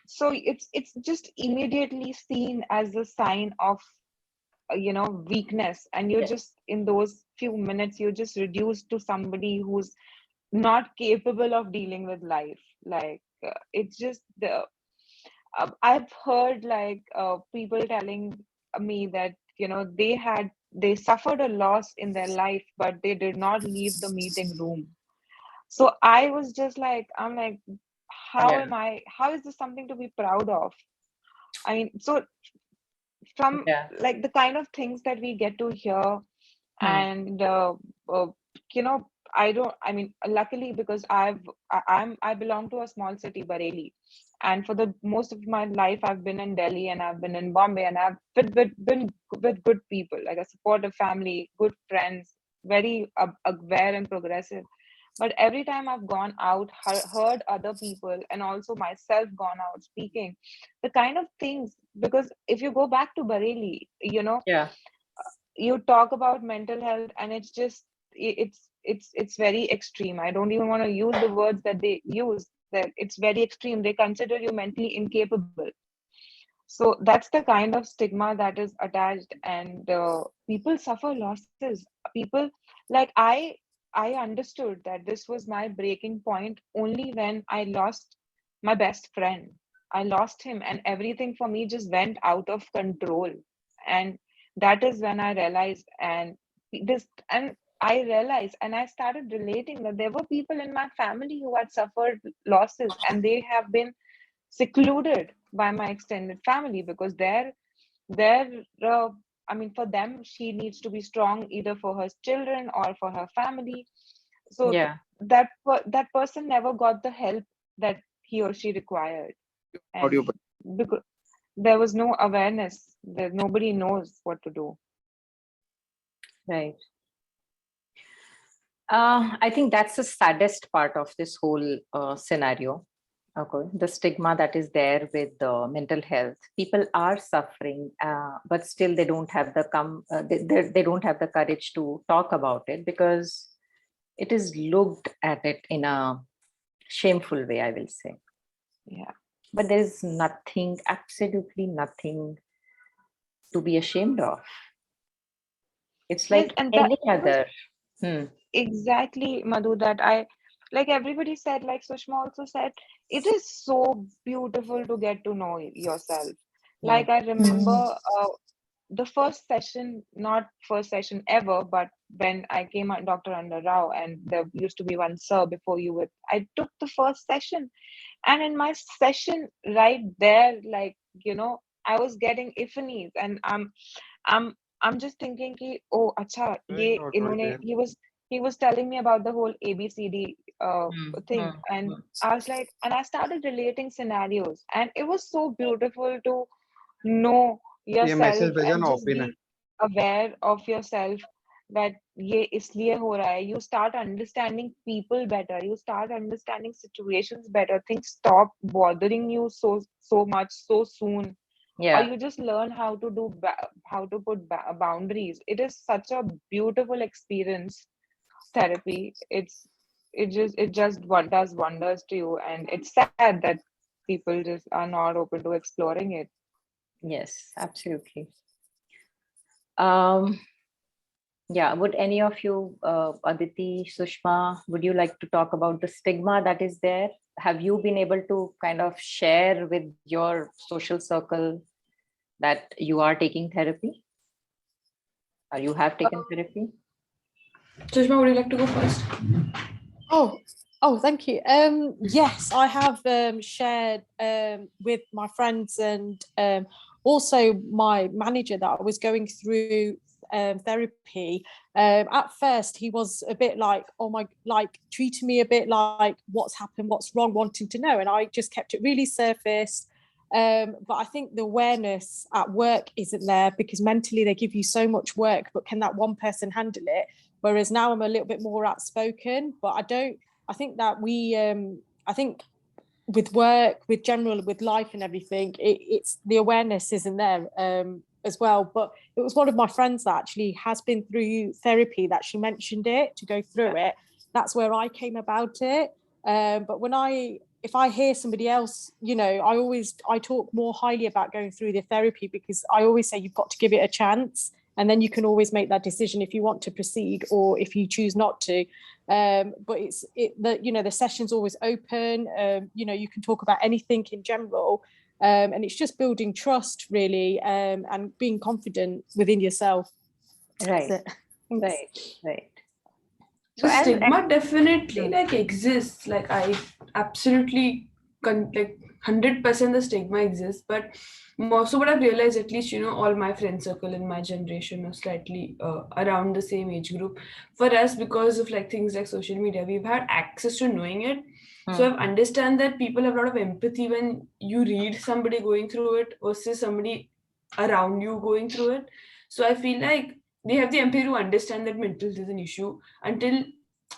so it's just immediately seen as a sign of weakness, and you're just, in those few minutes, you're just reduced to somebody who's not capable of dealing with life. Like it's just I've heard like people telling me that they suffered a loss in their life, but they did not leave the meeting room. So I was just like, I'm like, how is this something to be proud of? I mean, so from like the kind of things that we get to hear, and luckily, because I belong to a small city, Bareilly, and for the most of my life I've been in Delhi, and I've been in Bombay, and I've been with good people, like a supportive family, good friends, very aware and progressive. But every time I've gone out, heard other people, and also myself gone out speaking, the kind of things, because if you go back to Bareilly, you talk about mental health, and it's just it's very extreme. I don't even want to use the words that they use, that it's very extreme. They consider you mentally incapable. So that's the kind of stigma that is attached, and people suffer losses. People, like I understood that this was my breaking point only when I lost my best friend. I lost him, and everything for me just went out of control. And that is when I realized, and I started relating that there were people in my family who had suffered losses, and they have been secluded by my extended family, because for them, she needs to be strong either for her children or for her family. So that person never got the help that he or she required, and because there was no awareness, that nobody knows what to do. Right. I think that's the saddest part of this whole scenario. Okay, the stigma that is there with mental health. People are suffering, but still they don't have they don't have the courage to talk about it because it is looked at it in a shameful way, I will say. Yeah. But there is nothing, absolutely nothing to be ashamed of. It's Yes, like and that any was other. Hmm. exactly, Madhu, that I like everybody said, like Sushma also said, it is so beautiful to get to know yourself. Like I remember the first session, not first session ever, but when I came on Dr. Anda Rao, and there used to be one sir before you would, I took the first session, and in my session right there, like, I was getting epiphanies, and I'm I'm just thinking ki, oh acha ye inhone he was telling me about the whole ABCD thing, and I was like, and I started relating scenarios, and it was so beautiful to know ये message yourself भेजा and ना just OP ने be aware of yourself that ये इसलिए हो रहा है. You start understanding people better, you start understanding situations better, things stop bothering you so much so soon, or Yeah. you just learn how to how to put boundaries. It is such a beautiful experience, therapy. It just does wonders to you, and it's sad that people just are not open to exploring it. Yes, absolutely. Um, yeah, would any of you, Aditi, Sushma, would you like to talk about the stigma that is there? Have you been able to kind of share with your social circle that you are taking therapy? Or you have taken therapy? Sushma, would you like to go first? Oh, thank you. Yes, I have shared with my friends and also my manager that I was going through therapy. At first, he was a bit like, oh my, like treating me a bit like what's happened, what's wrong, wanting to know. And I just kept it really surface. But I think the awareness at work isn't there because mentally they give you so much work, but can that one person handle it? Whereas now I'm a little bit more outspoken, but I think that I think with work, with general, with life and everything, it's the awareness isn't there as well. But it was one of my friends that actually has been through therapy that she mentioned it to go through it. That's where I came about it. But if I hear somebody else, I talk more highly about going through the therapy because I always say you've got to give it a chance. And then you can always make that decision if you want to proceed or if you choose not to. But the session's always open. You can talk about anything in general, and it's just building trust really, and being confident within yourself. Right, right. So the stigma definitely exists. Like I absolutely like 100% the stigma exists, but also what I've realized, at least all my friend circle in my generation are slightly around the same age group. For us, because of like things like social media, we've had access to knowing it. So I've understand that people have a lot of empathy when you read somebody going through it versus somebody around you going through it. So I feel like they have the empathy to understand that mental health is an issue until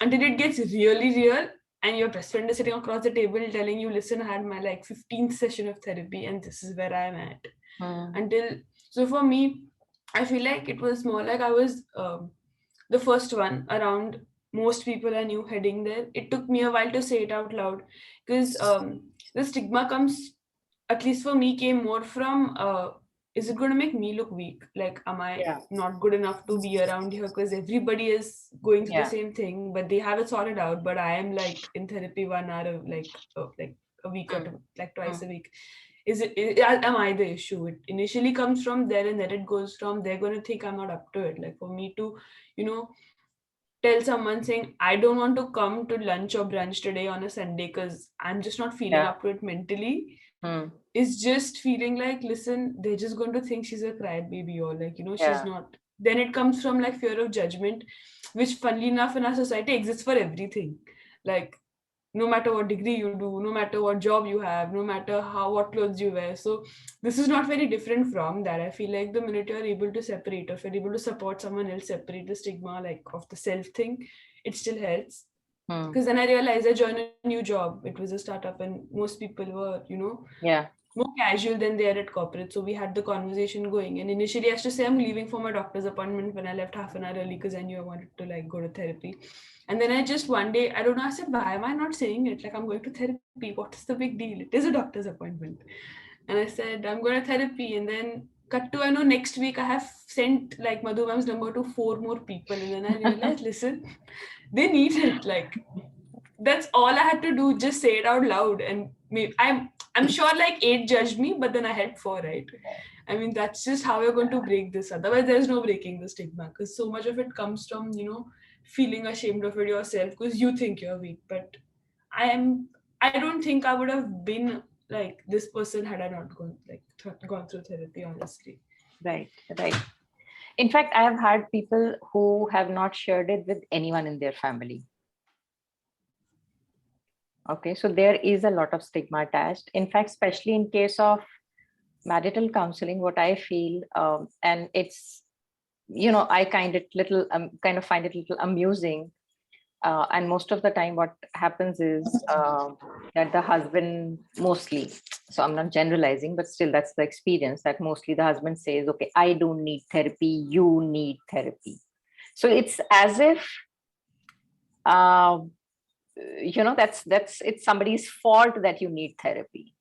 it gets really real and your best friend is sitting across the table telling you, listen, I had my 15th session of therapy and this is where I'm at. So for me, I feel like it was more like I was the first one around most people I knew heading there. It took me a while to say it out loud because the stigma comes, at least for me, came more from is it going to make me look weak? Like, am I not good enough to be around here? Because everybody is going through the same thing, but they have it sorted out. But I am in therapy 1 hour, a week or twice a week. Am I the issue? It initially comes from there, and then it goes from they're going to think I'm not up to it. Like for me to, tell someone saying I don't want to come to lunch or brunch today on a Sunday because I'm just not feeling up to it mentally. Is just feeling like, listen, they're just going to think she's a crybaby or she's not. Then it comes from fear of judgment, which funnily enough in our society exists for everything. Like no matter what degree you do, no matter what job you have, no matter what clothes you wear. So this is not very different from that. I feel like the minute you're able to separate, or if you're able to support someone else, separate the stigma like of the self thing, it still helps. Because then I realized I joined a new job. It was a startup, and most people were, more casual than they are at corporate. So we had the conversation going. And initially I used to say I'm leaving for my doctor's appointment when I left half an hour early because I knew I wanted to like go to therapy. And then I just one day, I don't know, I said, why am I not saying it? Like, I'm going to therapy. What is the big deal? It is a doctor's appointment. And I said, I'm going to therapy. And then cut to, I know next week I have sent like Madhu ma'am's number to 4 more people. And then I realized, listen, they need it. Like, that's all I had to do, just say it out loud. And I'm sure like 8 judged me, but then I had 4, right? I mean, that's just how you're going to break this. Otherwise, there's no breaking the stigma, because so much of it comes from, feeling ashamed of it yourself because you think you're weak. But I don't think I would have been like this person had I not gone through therapy, honestly. Right. In fact, I have had people who have not shared it with anyone in their family. Okay, so there is a lot of stigma attached. In fact, especially in case of marital counseling, what I feel, and it's, I kind of find it a little amusing. And most of the time what happens is that the husband mostly, so I'm not generalizing, but still that's the experience, that mostly the husband says, okay, I don't need therapy, you need therapy. So it's as if, it's somebody's fault that you need therapy,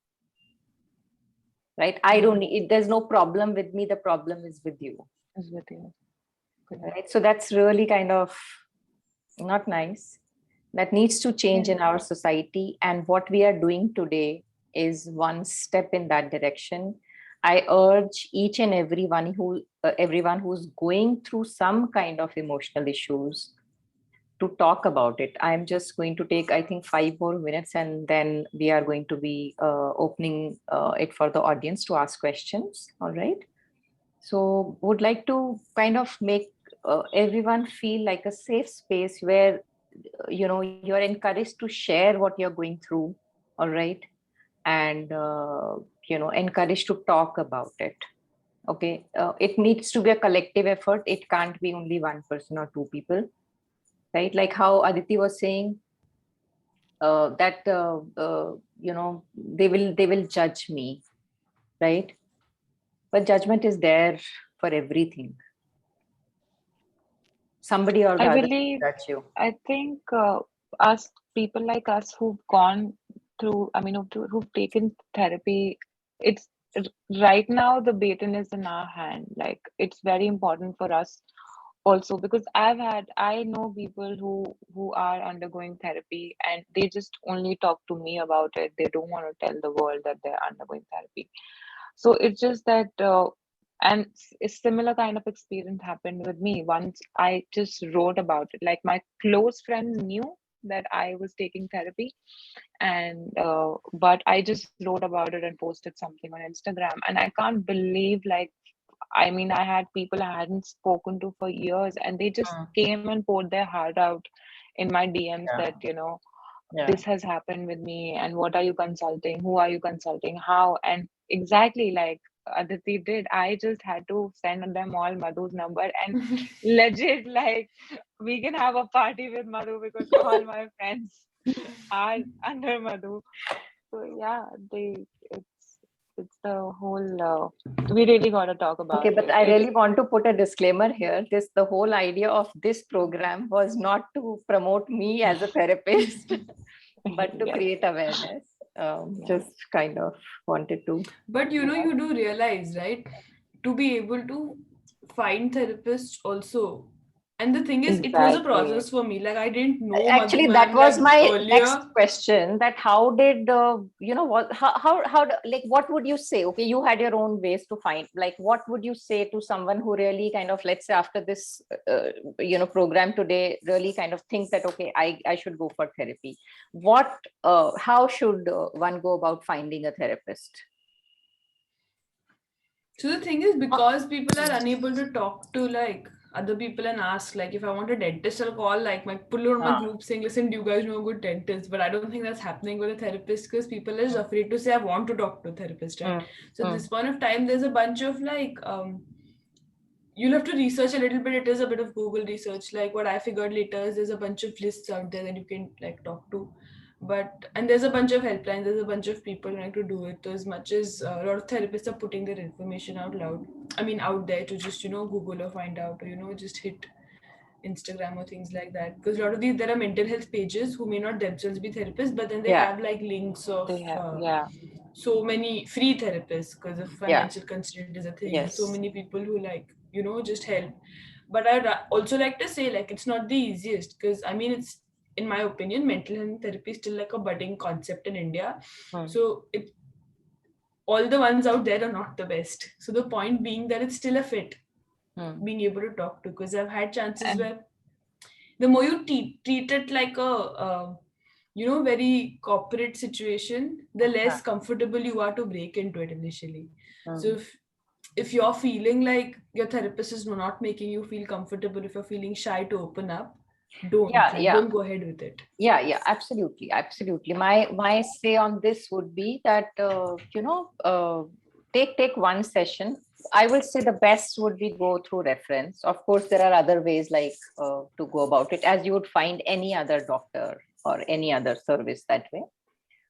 right? I don't need, there's no problem with me, the problem is with you. Right? So that's really kind of not nice. That needs to change in our society, and what we are doing today is one step in that direction. I urge each and everyone who's going through some kind of emotional issues to talk about it. I'm just going to take, I think, 5 more minutes, and then we are going to be opening it for the audience to ask questions. All right. So would like to kind of make everyone feel like a safe space where, you're encouraged to share what you're going through. All right. And, encouraged to talk about it. Okay. It needs to be a collective effort. It can't be only one person or 2 people. Right, like how Aditi was saying, that they will judge me, right? But judgment is there for everything. Somebody or the other will judge you. I think people like us who've gone through, who've taken therapy, it's right now the baton is in our hand. Like, it's very important for us also, because I know people who are undergoing therapy, and they just only talk to me about it. They don't want to tell the world that they're undergoing therapy. So it's just that, and a similar kind of experience happened with me. Once I just wrote about it, like my close friends knew that I was taking therapy, and but I just wrote about it and posted something on Instagram, and I can't believe, like, I had people I hadn't spoken to for years, and they just came and poured their heart out in my DMs that, this has happened with me, and what are you consulting? Who are you consulting? How? And exactly like Aditi did, I just had to send them all Madhu's number, and legit, like, we can have a party with Madhu because all my friends are under Madhu. So yeah, it's the whole, we really got to talk about it. Okay, but I really want to put a disclaimer here. The whole idea of this program was not to promote me as a therapist, but to create awareness. Just kind of wanted to. But you do realize, right? To be able to find therapists also. And the thing is, It was a process for me. Like, I didn't know. Actually, that was my next question. That how did what would you say? Okay, you had your own ways to find. Like, what would you say to someone who really kind of, let's say, after this, program today, really kind of thinks that, okay, I should go for therapy. How should one go about finding a therapist? So the thing is, because people are unable to talk to other people and ask, like, if I want a dentist, I'll call like my pull on my group saying, listen, do you guys know a good dentist? But I don't think that's happening with a therapist because people are just afraid to say, I want to talk to a therapist, right? So at this point of time, there's a bunch of like, you'll have to research a little bit. It is a bit of Google research. Like what I figured later is there's a bunch of lists out there that you can like talk to. And there's a bunch of helplines, there's a bunch of people trying to do it. So as much as a lot of therapists are putting their information out there to just, Google or find out, or, just hit Instagram or things like that. Because a lot of these, there are mental health pages who may not themselves be therapists, but then they have like links of so many free therapists because of financial constraint is a thing. And so many people who like, just help. But I'd also like to say, like, it's not the easiest because it's, in my opinion, mental health therapy is still like a budding concept in India. So all the ones out there are not the best. So the point being that it's still a fit, being able to talk to, because I've had chances where the more you treat it like a, very corporate situation, the less comfortable you are to break into it initially. So if you're feeling like your therapist is not making you feel comfortable, if you're feeling shy to open up, don't go ahead with it. Yeah, absolutely. My say on this would be that take one session. I will say the best would be go through reference. Of course, there are other ways like to go about it, as you would find any other doctor or any other service that way.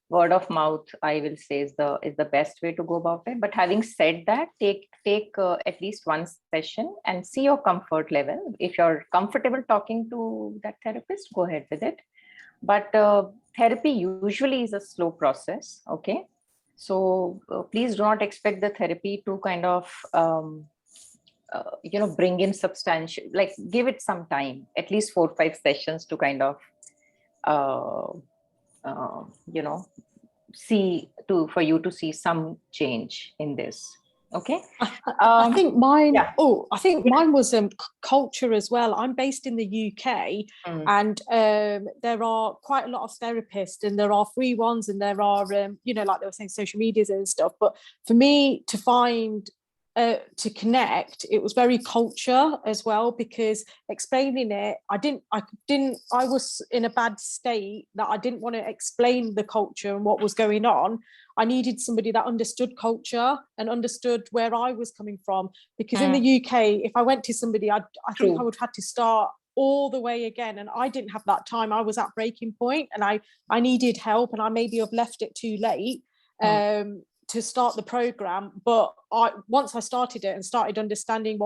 Word of mouth, I will say, is the best way to go about it. But having said that, take at least one session and see your comfort level. If you're comfortable talking to that therapist, go ahead with it. But therapy usually is a slow process. Okay, so please do not expect the therapy to kind of bring in substantial. Like, give it some time, at least 4-5 sessions to kind of for you to see some change in this. Okay. I think mine. I think mine was culture as well. I'm based in the UK, and there are quite a lot of therapists, and there are free ones, and there are like they were saying, social medias and stuff. But for me to find to connect, it was very culture as well, because explaining it, I was in a bad state that I didn't want to explain the culture and what was going on. I needed somebody that understood culture and understood where I was coming from, because in the UK, if I went to somebody, I think I would have to start all the way again, and I didn't have that time. I was at breaking point, and I needed help, and I maybe have left it too late to start the program. But once I started it and started understanding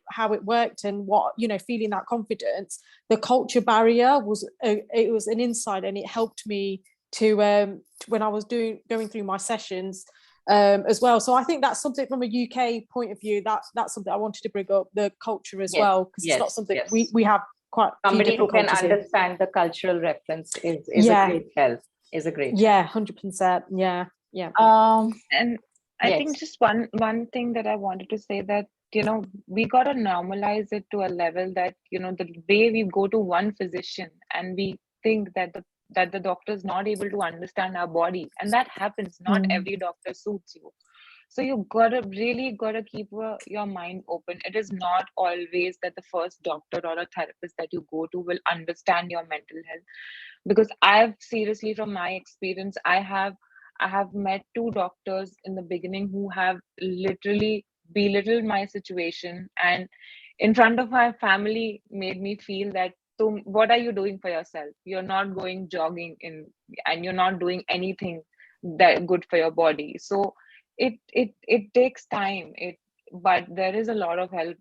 how it worked and what, feeling that confidence, the culture barrier was an insight, and it helped me to when I was going through my sessions as well. So I think that's something from a UK point of view, that's something I wanted to bring up, the culture as well, because it's not something we have quite somebody who can understand the cultural reference is a great help. 100%. And I think just one thing that I wanted to say, that we got to normalize it to a level that the way we go to one physician and we think that the doctor is not able to understand our body, and that happens. Not every doctor suits you. So you really gotta keep your mind open. It is not always that the first doctor or a therapist that you go to will understand your mental health, because I've seriously, from my experience, I have met 2 doctors in the beginning who have literally belittled my situation, and in front of my family made me feel that, so what are you doing for yourself? You're not going jogging and you're not doing anything that good for your body. So it takes time, but there is a lot of help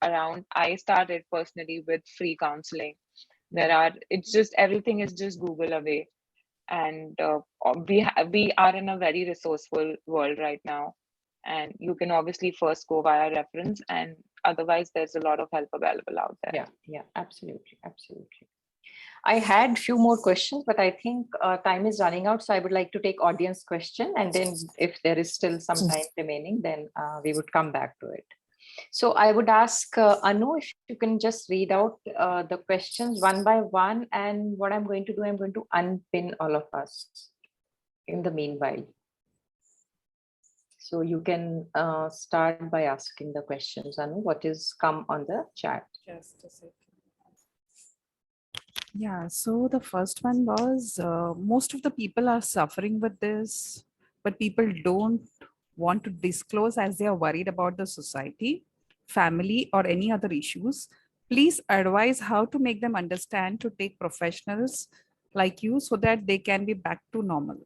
around. I started personally with free counseling. It's just, everything is just Google away. And we are in a very resourceful world right now, and you can obviously first go via reference, and otherwise there's a lot of help available out there. Yeah, absolutely. I had few more questions, but I think time is running out, so I would like to take audience question, and then if there is still some time remaining, then we would come back to it. So I would ask Anu if you can just read out the questions one by one, and what I'm going to do, I'm going to unpin all of us in the meanwhile. So you can start by asking the questions, Anu, what is come on the chat. Just a second. Yeah, so the first one was most of the people are suffering with this, but people don't want to disclose as they are worried about the society, family, or any other issues. Please advise how to make them understand to take professionals like you so that they can be back to normal.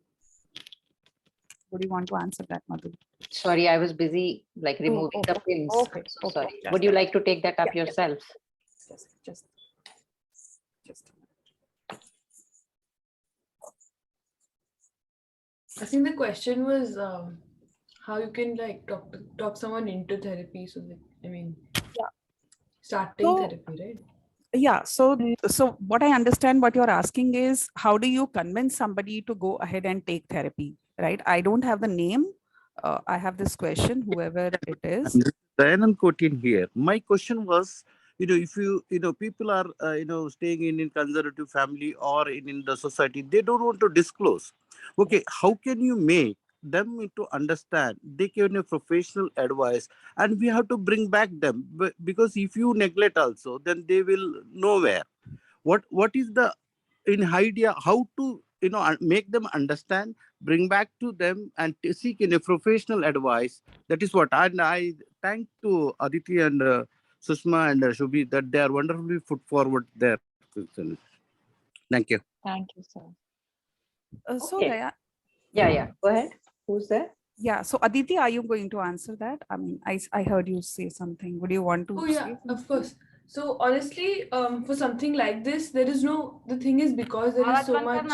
Would you want to answer that, Madhu? Sorry, I was busy like removing the pins. okay, So okay, sorry. just Would you a like to take that up Yeah, yeah. yourself? Just. I think the question was how you can like talk someone into therapy. So that, I mean, Yeah. starting So- therapy, right? Yeah, so what I understand what you're asking is how do you convince somebody to go ahead and take therapy, right? I don't have the name. I have this question, whoever it is. Dayanand Kotin here. My question was, if people are, staying in conservative family or in the society, they don't want to disclose. Okay, how can you make them to understand? They give a professional advice, and we have to bring back them. Because if you neglect also, then they will nowhere. What is the idea how to make them understand, bring back to them, and to seek in a professional advice? That is what I thank to Aditi and Sushma and Shubhi that they are wonderfully put forward their concerns. Thank you. Thank you, sir. So Okay. Yeah. Go ahead. Who's there? yeah, so Aditi, are you going to answer that? I mean, I heard you say something. Would you want to Oh say yeah, something? of course. So honestly, for something like this, there is no. The thing is because there is so much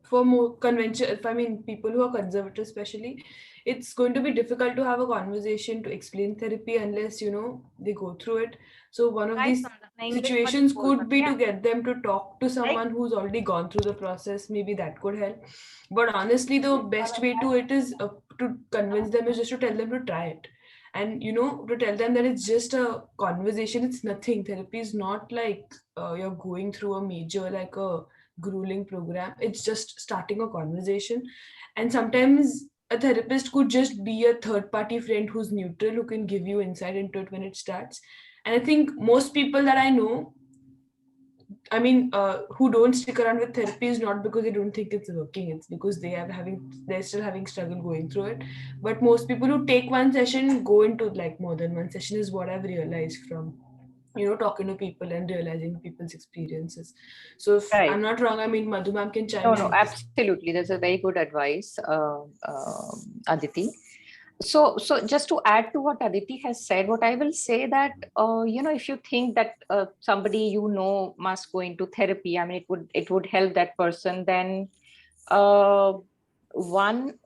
for more convention. If I mean people who are conservative, especially, it's going to be difficult to have a conversation to explain therapy unless they go through it. So one of these situations could be to get them to talk to someone who's already gone through the process. Maybe that could help. But honestly, the best way to it is to convince them is just to tell them to try it. And to tell them that it's just a conversation, it's nothing. Therapy is not like you're going through a major like a grueling program. It's just starting a conversation. And sometimes a therapist could just be a third party friend who's neutral, who can give you insight into it when it starts. And I think most people that I know, I mean, who don't stick around with therapy is not because they don't think it's working. It's because they're still having struggle going through it. But most people who take one session go into like more than one session is what I've realized from, talking to people and realizing people's experiences. So if Right. I'm not wrong, I mean, Madhu ma'am can chime No, in. no, absolutely. That's a very good advice, Aditi. So just to add to what Aditi has said, what I will say that, if you think that somebody must go into therapy, I mean, it would help that person, then one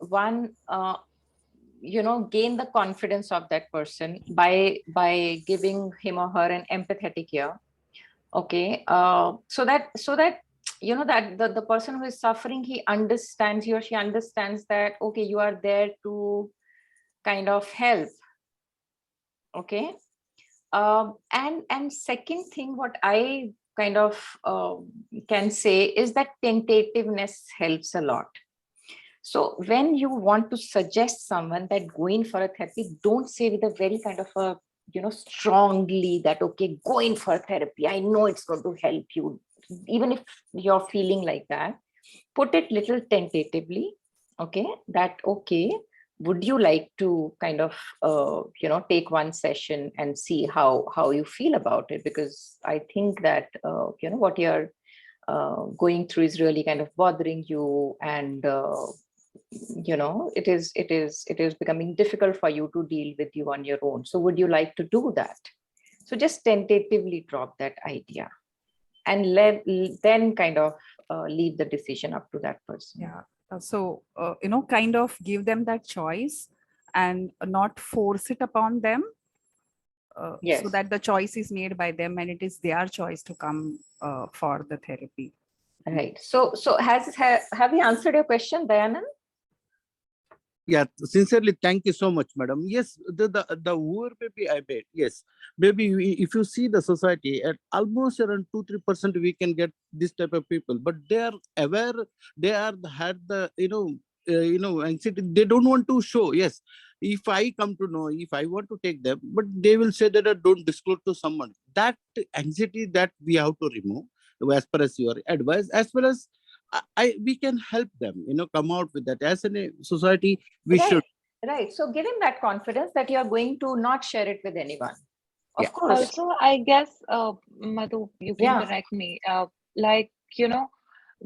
gain the confidence of that person by giving him or her an empathetic ear. Okay, so that that the person who is suffering, he or she understands that, okay, you are there to kind of help. Okay, and second thing, what I kind of can say is that tentativeness helps a lot. So when you want to suggest someone that go in for a therapy, don't say with a very kind of a strongly that, okay, go in for therapy, I know it's going to help you. Even if you're feeling like that, put it little tentatively. Okay, that, okay, would you like to kind of take one session and see how you feel about it? Because I think that what you're going through is really kind of bothering you, and it is becoming difficult for you to deal with you on your own. So would you like to do that? So just tentatively drop that idea and then kind of leave the decision up to that person. Yeah. So, kind of give them that choice and not force it upon them. Yes. So that the choice is made by them and it is their choice to come for the therapy. Right. So have we answered your question, Dayanand? Yeah, sincerely, thank you so much, madam. Yes, the whoever maybe I bet. Yes, maybe if you see the society at almost around 2-3% we can get this type of people, but they are aware. They are had the anxiety. They don't want to show. Yes, if I come to know, if I want to take them, but they will say that don't disclose to someone. That anxiety that we have to remove, as per as your advice, as well as we can help them, come out with that. As in a society, we Right. should. Right. So give him that confidence that you are going to not share it with anyone. Of Yeah. course. Also, I guess, Madhu, you can Yeah. correct me. Like,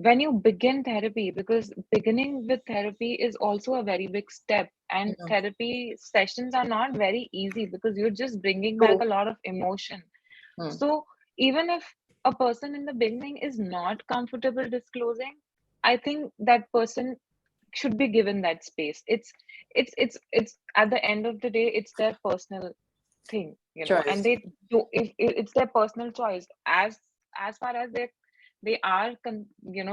when you begin therapy, because beginning with therapy is also a very big step, and Mhm. therapy sessions are not very easy because you're just bringing back True. a lot of emotion. Hmm. So even if a person in the beginning is not comfortable disclosing, I think that person should be given that space. It's at the end of the day, it's their personal thing, Choice. and they do, if it's their personal choice, as far as they are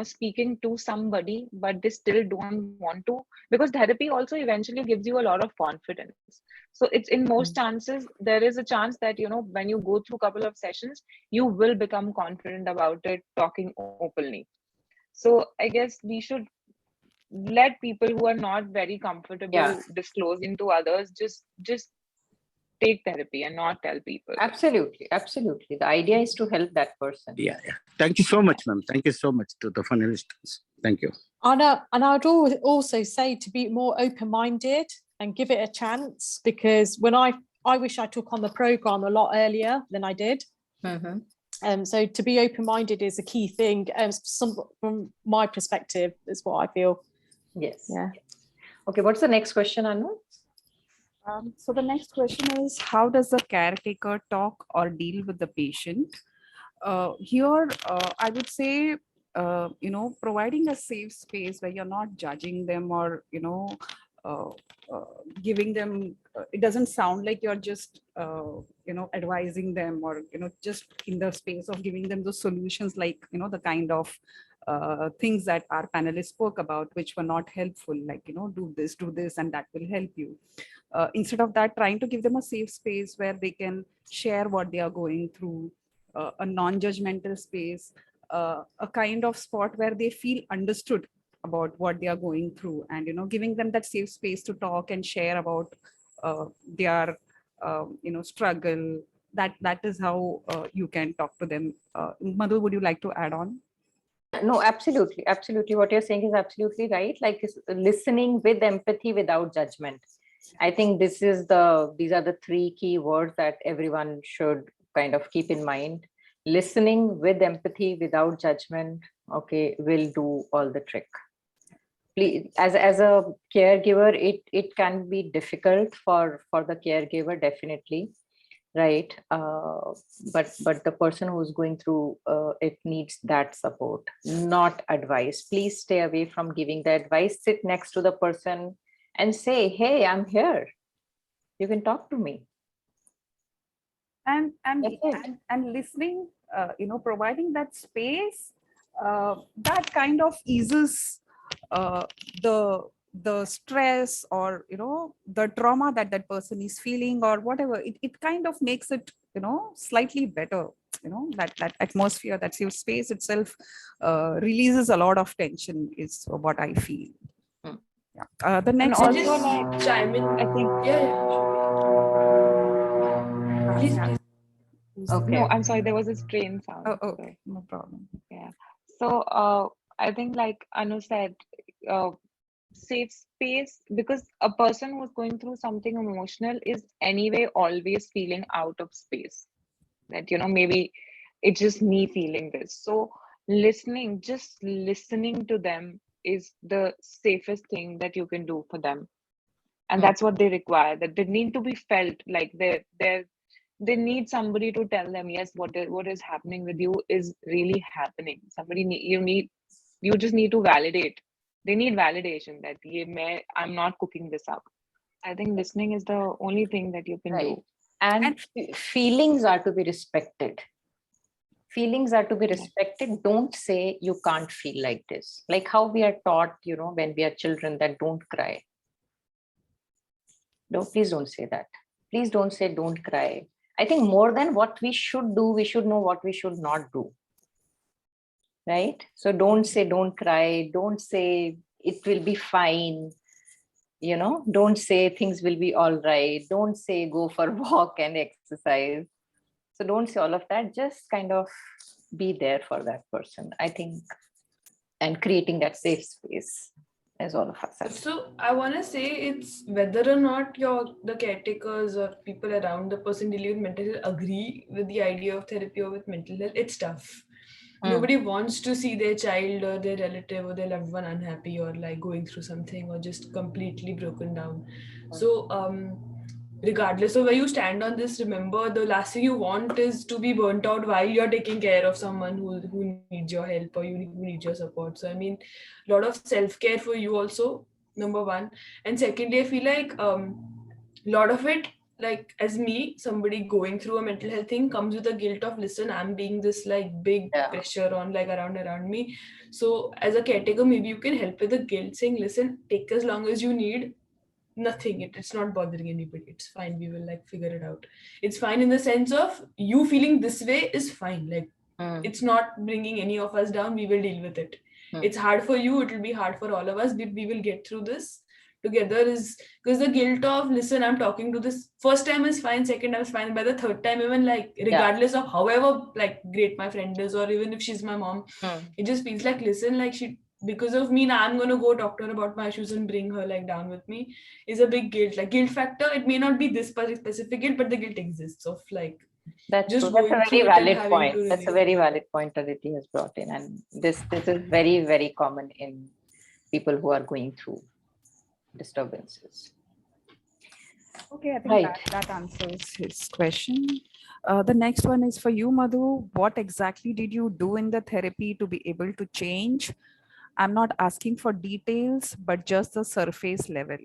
speaking to somebody, but they still don't want to, because therapy also eventually gives you a lot of confidence. So it's in most chances, there is a chance that when you go through a couple of sessions, you will become confident about it, talking openly. So I guess we should let people who are not very comfortable Yeah. disclosing to others just take therapy and not tell people. Absolutely. Absolutely. The idea is to help that person. Yeah. Thank you so much, ma'am. Thank you so much to the finalists. Thank you. And I'd also say to be more open-minded and give it a chance, because when I wish I took on the program a lot earlier than I did. Mm-hmm. So to be open-minded is a key thing. From my perspective, is what I feel. Yes. Yeah. Okay. What's the next question, Anu? So the next question is, how does the caretaker talk or deal with the patient? Here, I would say, providing a safe space where you're not judging them or, uh, giving them, it doesn't sound like you're just, advising them or, just in the space of giving them those solutions, like, the kind of things that our panelists spoke about, which were not helpful, like, do this, and that will help you. Instead of that, trying to give them a safe space where they can share what they are going through, a non-judgmental space, a kind of spot where they feel understood about what they are going through, and giving them that safe space to talk and share about their struggle. That is how you can talk to them. Madhu, would you like to add on? No, absolutely. Absolutely. What you're saying is absolutely right. Like listening with empathy without judgment. I think these are the three key words that everyone should kind of keep in mind. Listening with empathy without judgment, okay, will do all the trick. Please, as a caregiver, it can be difficult for the caregiver, definitely, right? But the person who's going through it needs that support, not advice. Please stay away from giving the advice. Sit next to the person and say, hey, I'm here, you can talk to me. And That's it. and listening, providing that space, that kind of eases the stress, or the trauma that person is feeling, or whatever. It kind of makes it slightly better. That atmosphere, that safe space itself releases a lot of tension, is what I feel. Yeah. The And next also, Just like, chime in. I think, Please. Okay. no, I'm sorry, there was a train sound. Oh, So, okay, no problem. yeah. So I think, like Anu said, safe space, because a person who's going through something emotional is anyway always feeling out of space. That, maybe it's just me feeling this. So just listening to them is the safest thing that you can do for them. And that's what they require, that they need to be felt, like they need somebody to tell them, yes, what is happening with you is really happening. You just need to validate. They need validation that I'm not cooking this up. I think listening is the only thing that you can Right. do. And feelings are to be respected. Feelings are to be respected. Don't say you can't feel like this. Like how we are taught, when we are children, that don't cry. No, please don't say that. Please don't say don't cry. I think more than what we should do, we should know what we should not do. Right? So don't say don't cry. Don't say it will be fine. don't say things will be all right. Don't say go for a walk and exercise. So don't say all of that. Just kind of be there for that person, I think, and creating that safe space, as all of us have. So I want to say it's whether or not the caretakers or people around the person dealing with mental health agree with the idea of therapy or with mental health. It's tough. Nobody wants to see their child or their relative or their loved one unhappy or like going through something or just completely broken down. So regardless of where you stand on this, remember the last thing you want is to be burnt out while you're taking care of someone who needs your help or who needs your support. So I mean, a lot of self-care for you also, number one. And secondly, I feel like a lot of it, like as me, somebody going through a mental health thing, comes with the guilt of, listen, I'm being this like big pressure on like around me. So as a caretaker, maybe you can help with the guilt, saying, listen, take as long as you need. Nothing, it's not bothering anybody, it's fine, we will like figure it out. It's fine in the sense of you feeling this way is fine, like it's not bringing any of us down, we will deal with it. It's hard for you, it will be hard for all of us, but we will get through this together. Is because the guilt of, listen, I'm talking to this, first time is fine, second time is fine, by the third time, even like regardless of however like great my friend is, or even if she's my mom, it just feels like, listen, like she, because of me now I'm going to go talk to her about my issues and bring her like down with me, is a big guilt, like guilt factor. It may not be this specific guilt, but the guilt exists of like that's just true. That's a very valid point. to That's a very valid point Aditi has brought in, and this is very, very common in people who are going through disturbances. Okay, I think that answers his question. The next one is for you, Madhu. What exactly did you do in the therapy to be able to change? I'm not asking for details, but just the surface level.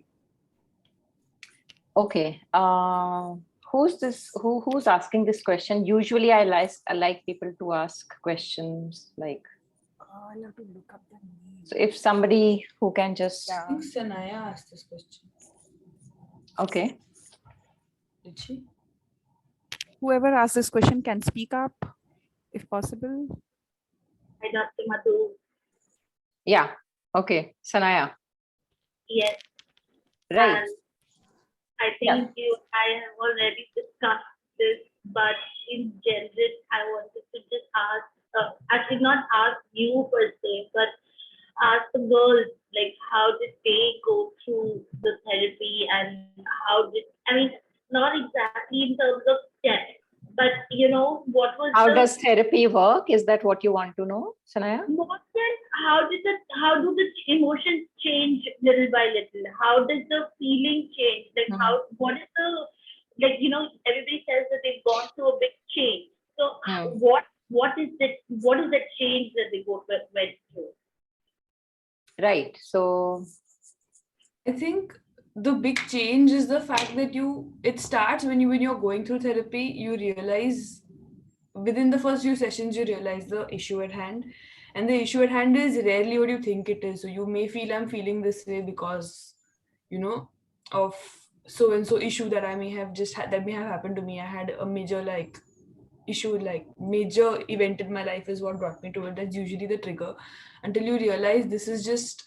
Okay. Who's this? Who's asking this question? Usually, I like people to ask questions like. I'll have to look up the name. So if somebody who can just. I think Sanaya asked this question. Okay. Did she? Whoever asked this question can speak up, if possible. Hi, Dr. Madhu. Yeah. Okay. Sanaya. Yes. Right. And I think I have already discussed this, but in general, I wanted to just ask, actually not ask you per se, but ask the girls, like how did they go through the therapy and not exactly in terms of steps, but what was how does therapy work? Is that what you want to know, Sanaya? More than how do the emotions change little by little? How does the feeling change? Like what is the, everybody says that they've gone through a big change. So what is that change that they went through? Right. So I think the big change is the fact that it starts when you're going through therapy, you realize within the first few sessions, you realize the issue at hand. And the issue at hand is rarely what you think it is. So you may feel, I'm feeling this way because, of so-and-so issue that I may have just had, that may have happened to me. I had a major issue, major event in my life is what brought me to it. That's usually the trigger. Until you realize this is just,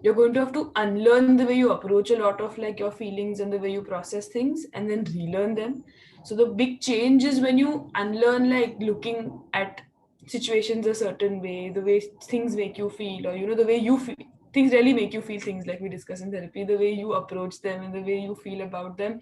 you're going to have to unlearn the way you approach a lot of your feelings and the way you process things, and then relearn them. So the big change is when you unlearn looking at situations a certain way, the way things make you feel, or the way you feel. Things really make you feel, things like we discuss in therapy, the way you approach them and the way you feel about them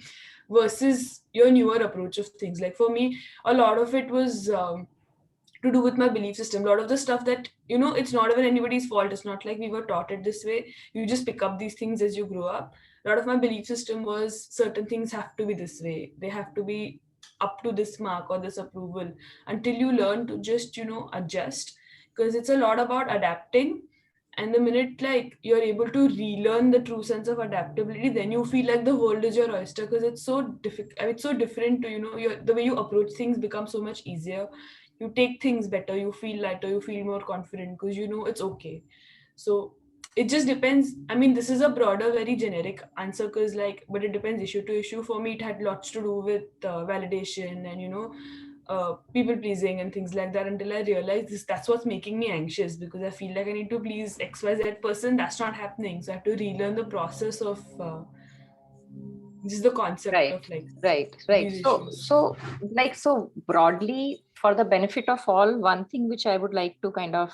versus your newer approach of things. Like for me, a lot of it was to do with my belief system. A lot of the stuff that, it's not even anybody's fault. It's not like we were taught it this way. You just pick up these things as you grow up. A lot of my belief system was certain things have to be this way. They have to be up to this mark or this approval, until you learn to just, adjust, because it's a lot about adapting. And the minute you're able to relearn the true sense of adaptability, then you feel like the world is your oyster, because it's so difficult. It's so different to, the way you approach things becomes so much easier. You take things better, you feel lighter, you feel more confident because it's okay. So it just depends. I mean, this is a broader, very generic answer because but it depends issue to issue. For me, it had lots to do with validation and, people pleasing and things like that, until I realized that's what's making me anxious, because I feel like I need to please XYZ person. That's not happening. So I have to relearn the process of this is the concept of like right. these issues. So broadly, for the benefit of all, one thing which I would like to kind of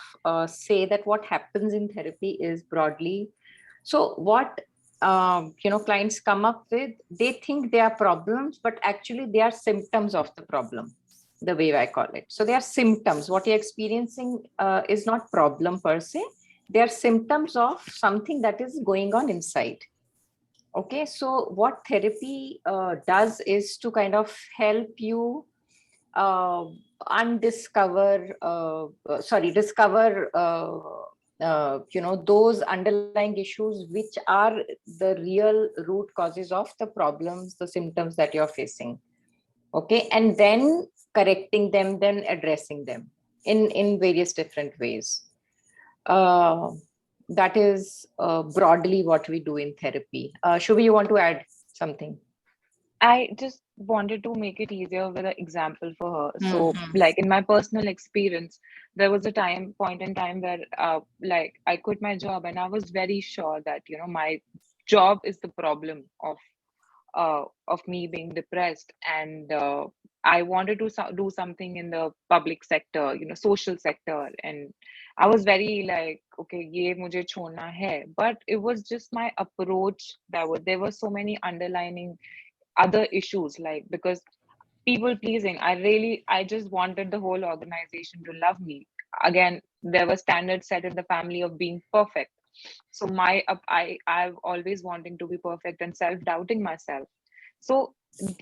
say, that what happens in therapy is broadly, so what clients come up with, they think they are problems, but actually they are symptoms of the problem, the way I call it. So they are symptoms. What you're experiencing is not problem per se. They are symptoms of something that is going on inside. Okay, so what therapy does is to kind of help you discover those underlying issues which are the real root causes of the problems, the symptoms that you're facing. Okay, and then correcting them, then addressing them in various different ways. That is broadly what we do in therapy. Shubhi, you want to add something? I just wanted to make it easier with an example for her. So, like in my personal experience, there was a point in time where, like, I quit my job, and I was very sure that my job is the problem of me being depressed, and I wanted to do something in the public sector, social sector, and I was very like, okay, ye mujhe chhodna hai. But it was just my approach there were so many underlining other issues, like, because people pleasing, I just wanted the whole organization to love me. Again, there were standards set in the family of being perfect. So I've always wanting to be perfect and self-doubting myself. So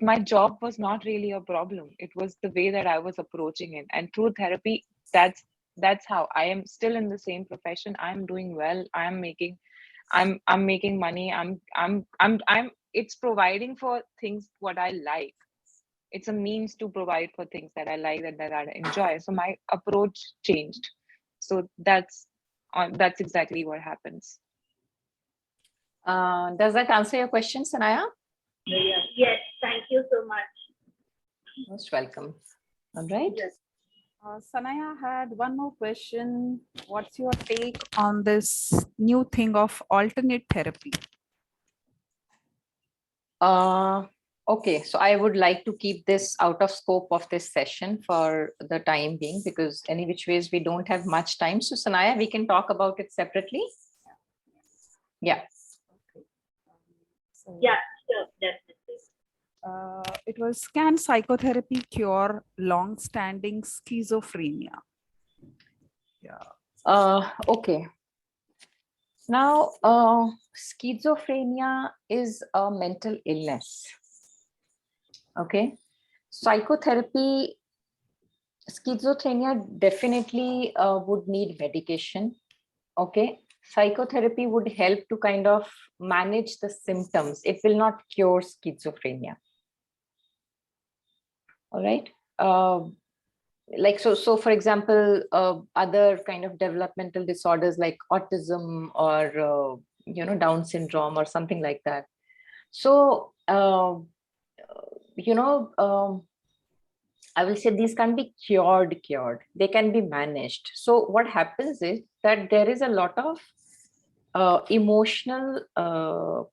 my job was not really a problem. It was the way that I was approaching it. And through therapy, that's how I am still in the same profession. I'm doing well. I'm making money. I'm it's providing for things what I like. It's a means to provide for things that I like and that I enjoy. So my approach changed. So that's exactly what happens. Does that answer your question, Sanaya? Yes, thank you so much. Most welcome. All right. Yes. Sanaya had one more question. What's your take on this new thing of alternate therapy? Okay, so I would like to keep this out of scope of this session for the time being, because any which ways we don't have much time. So Sanaya, we can talk about it separately. Yeah. Okay. So, Yeah, sure, definitely. It was, can psychotherapy cure long-standing schizophrenia? Yeah. Okay. Now, schizophrenia is a mental illness. Okay. Schizophrenia definitely would need medication. Okay. Psychotherapy would help to kind of manage the symptoms. It will not cure schizophrenia. All right. So for example, other kind of developmental disorders like autism or Down syndrome or something like that. So I will say these can be cured. They can be managed. So what happens is that there is a lot of emotional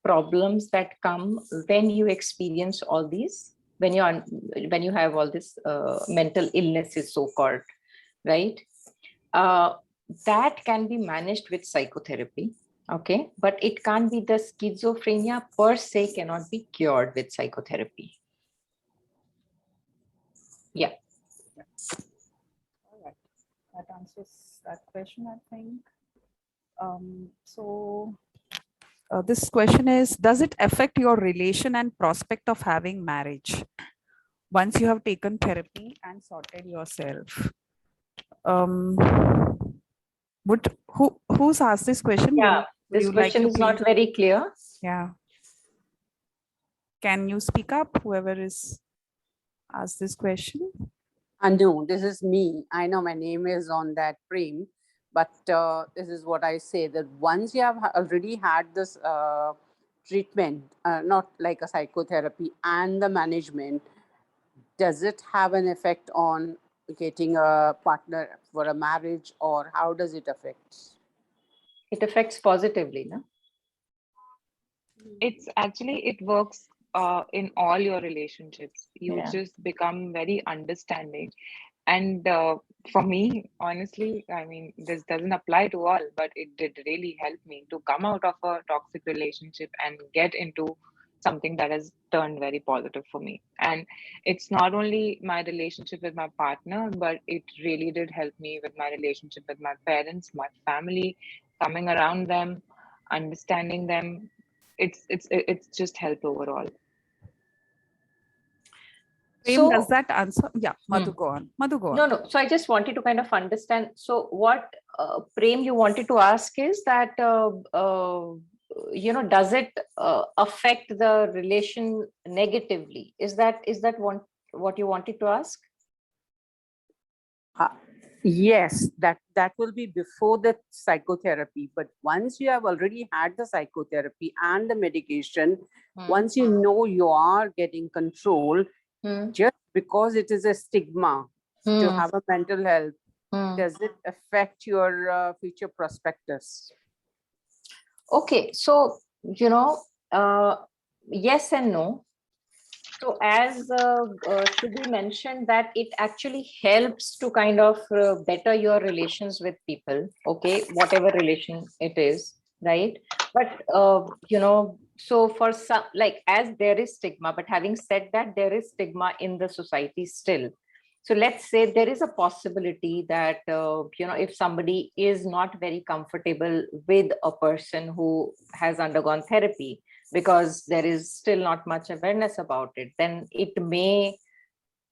problems that come when you experience all these, when you have all this mental illnesses, so-called, right? That can be managed with psychotherapy. Okay, but it can't be, the schizophrenia per se cannot be cured with psychotherapy. Yeah. All right. That answers that question, I think. This question is, does it affect your relation and prospect of having marriage once you have taken therapy and sorted yourself? Who's asked this question? Yeah, this question is not very clear. Yeah. Can you speak up, whoever is asked this question? No, this is me. I know my name is on that frame, but this is what I say, that once you have already had this treatment, not like a psychotherapy and the management, does it have an effect on getting a partner for a marriage, or how does it affect? It affects positively, no? It's actually, it works in all your relationships. You Yeah. just become very understanding. And for me, honestly, I mean, this doesn't apply to all, but it did really help me to come out of a toxic relationship and get into something that has turned very positive for me. And it's not only my relationship with my partner, but it really did help me with my relationship with my parents, my family, coming around them, understanding them. It's just helped overall. Prem, does So, that answer? Yeah, Madhu, go on. Madhu, go on. no. So I just wanted to kind of understand. So what, Prem, you wanted to ask is that, does it affect the relation negatively? Is that what you wanted to ask? Yes, that will be before the psychotherapy. But once you have already had the psychotherapy and the medication, once you know you are getting control, just because it is a stigma to have a mental health, does it affect your future prospectus? Okay, so, yes and no. So as Shruti mentioned, that it actually helps to kind of better your relations with people, okay, whatever relation it is, right? But, so for some, like, as there is stigma, but having said that, there is stigma in the society still. So let's say there is a possibility that, if somebody is not very comfortable with a person who has undergone therapy, because there is still not much awareness about it, then it may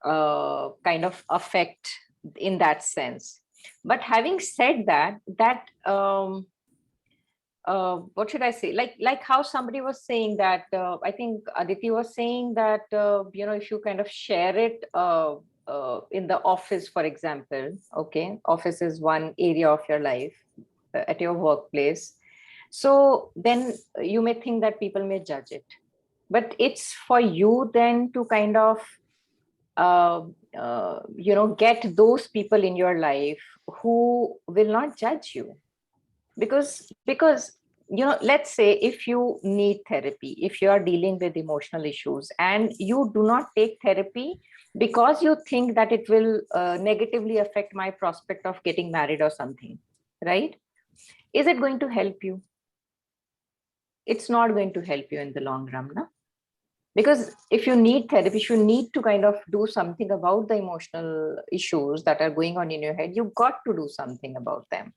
kind of affect in that sense. But having said that, what should I say? Like how somebody was saying that, I think Aditi was saying that, if you kind of share it in the office, for example, okay, office is one area of your life, at your workplace. So then you may think that people may judge it, but it's for you then to kind of, get those people in your life who will not judge you. Because, let's say if you need therapy, if you are dealing with emotional issues and you do not take therapy because you think that it will negatively affect my prospect of getting married or something, right? Is it going to help you? It's not going to help you in the long run, no? Because if you need therapy, you need to kind of do something about the emotional issues that are going on in your head. You've got to do something about them.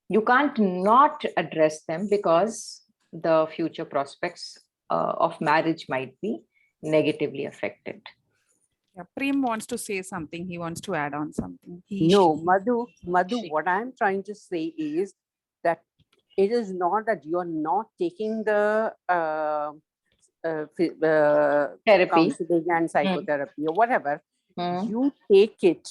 You can't not address them because the future prospects of marriage might be negatively affected. Yeah, Prem wants to say something. He wants to add on something. No, Madhu, what I'm trying to say is that it is not that you're not taking the therapy, counseling and psychotherapy or whatever. You take it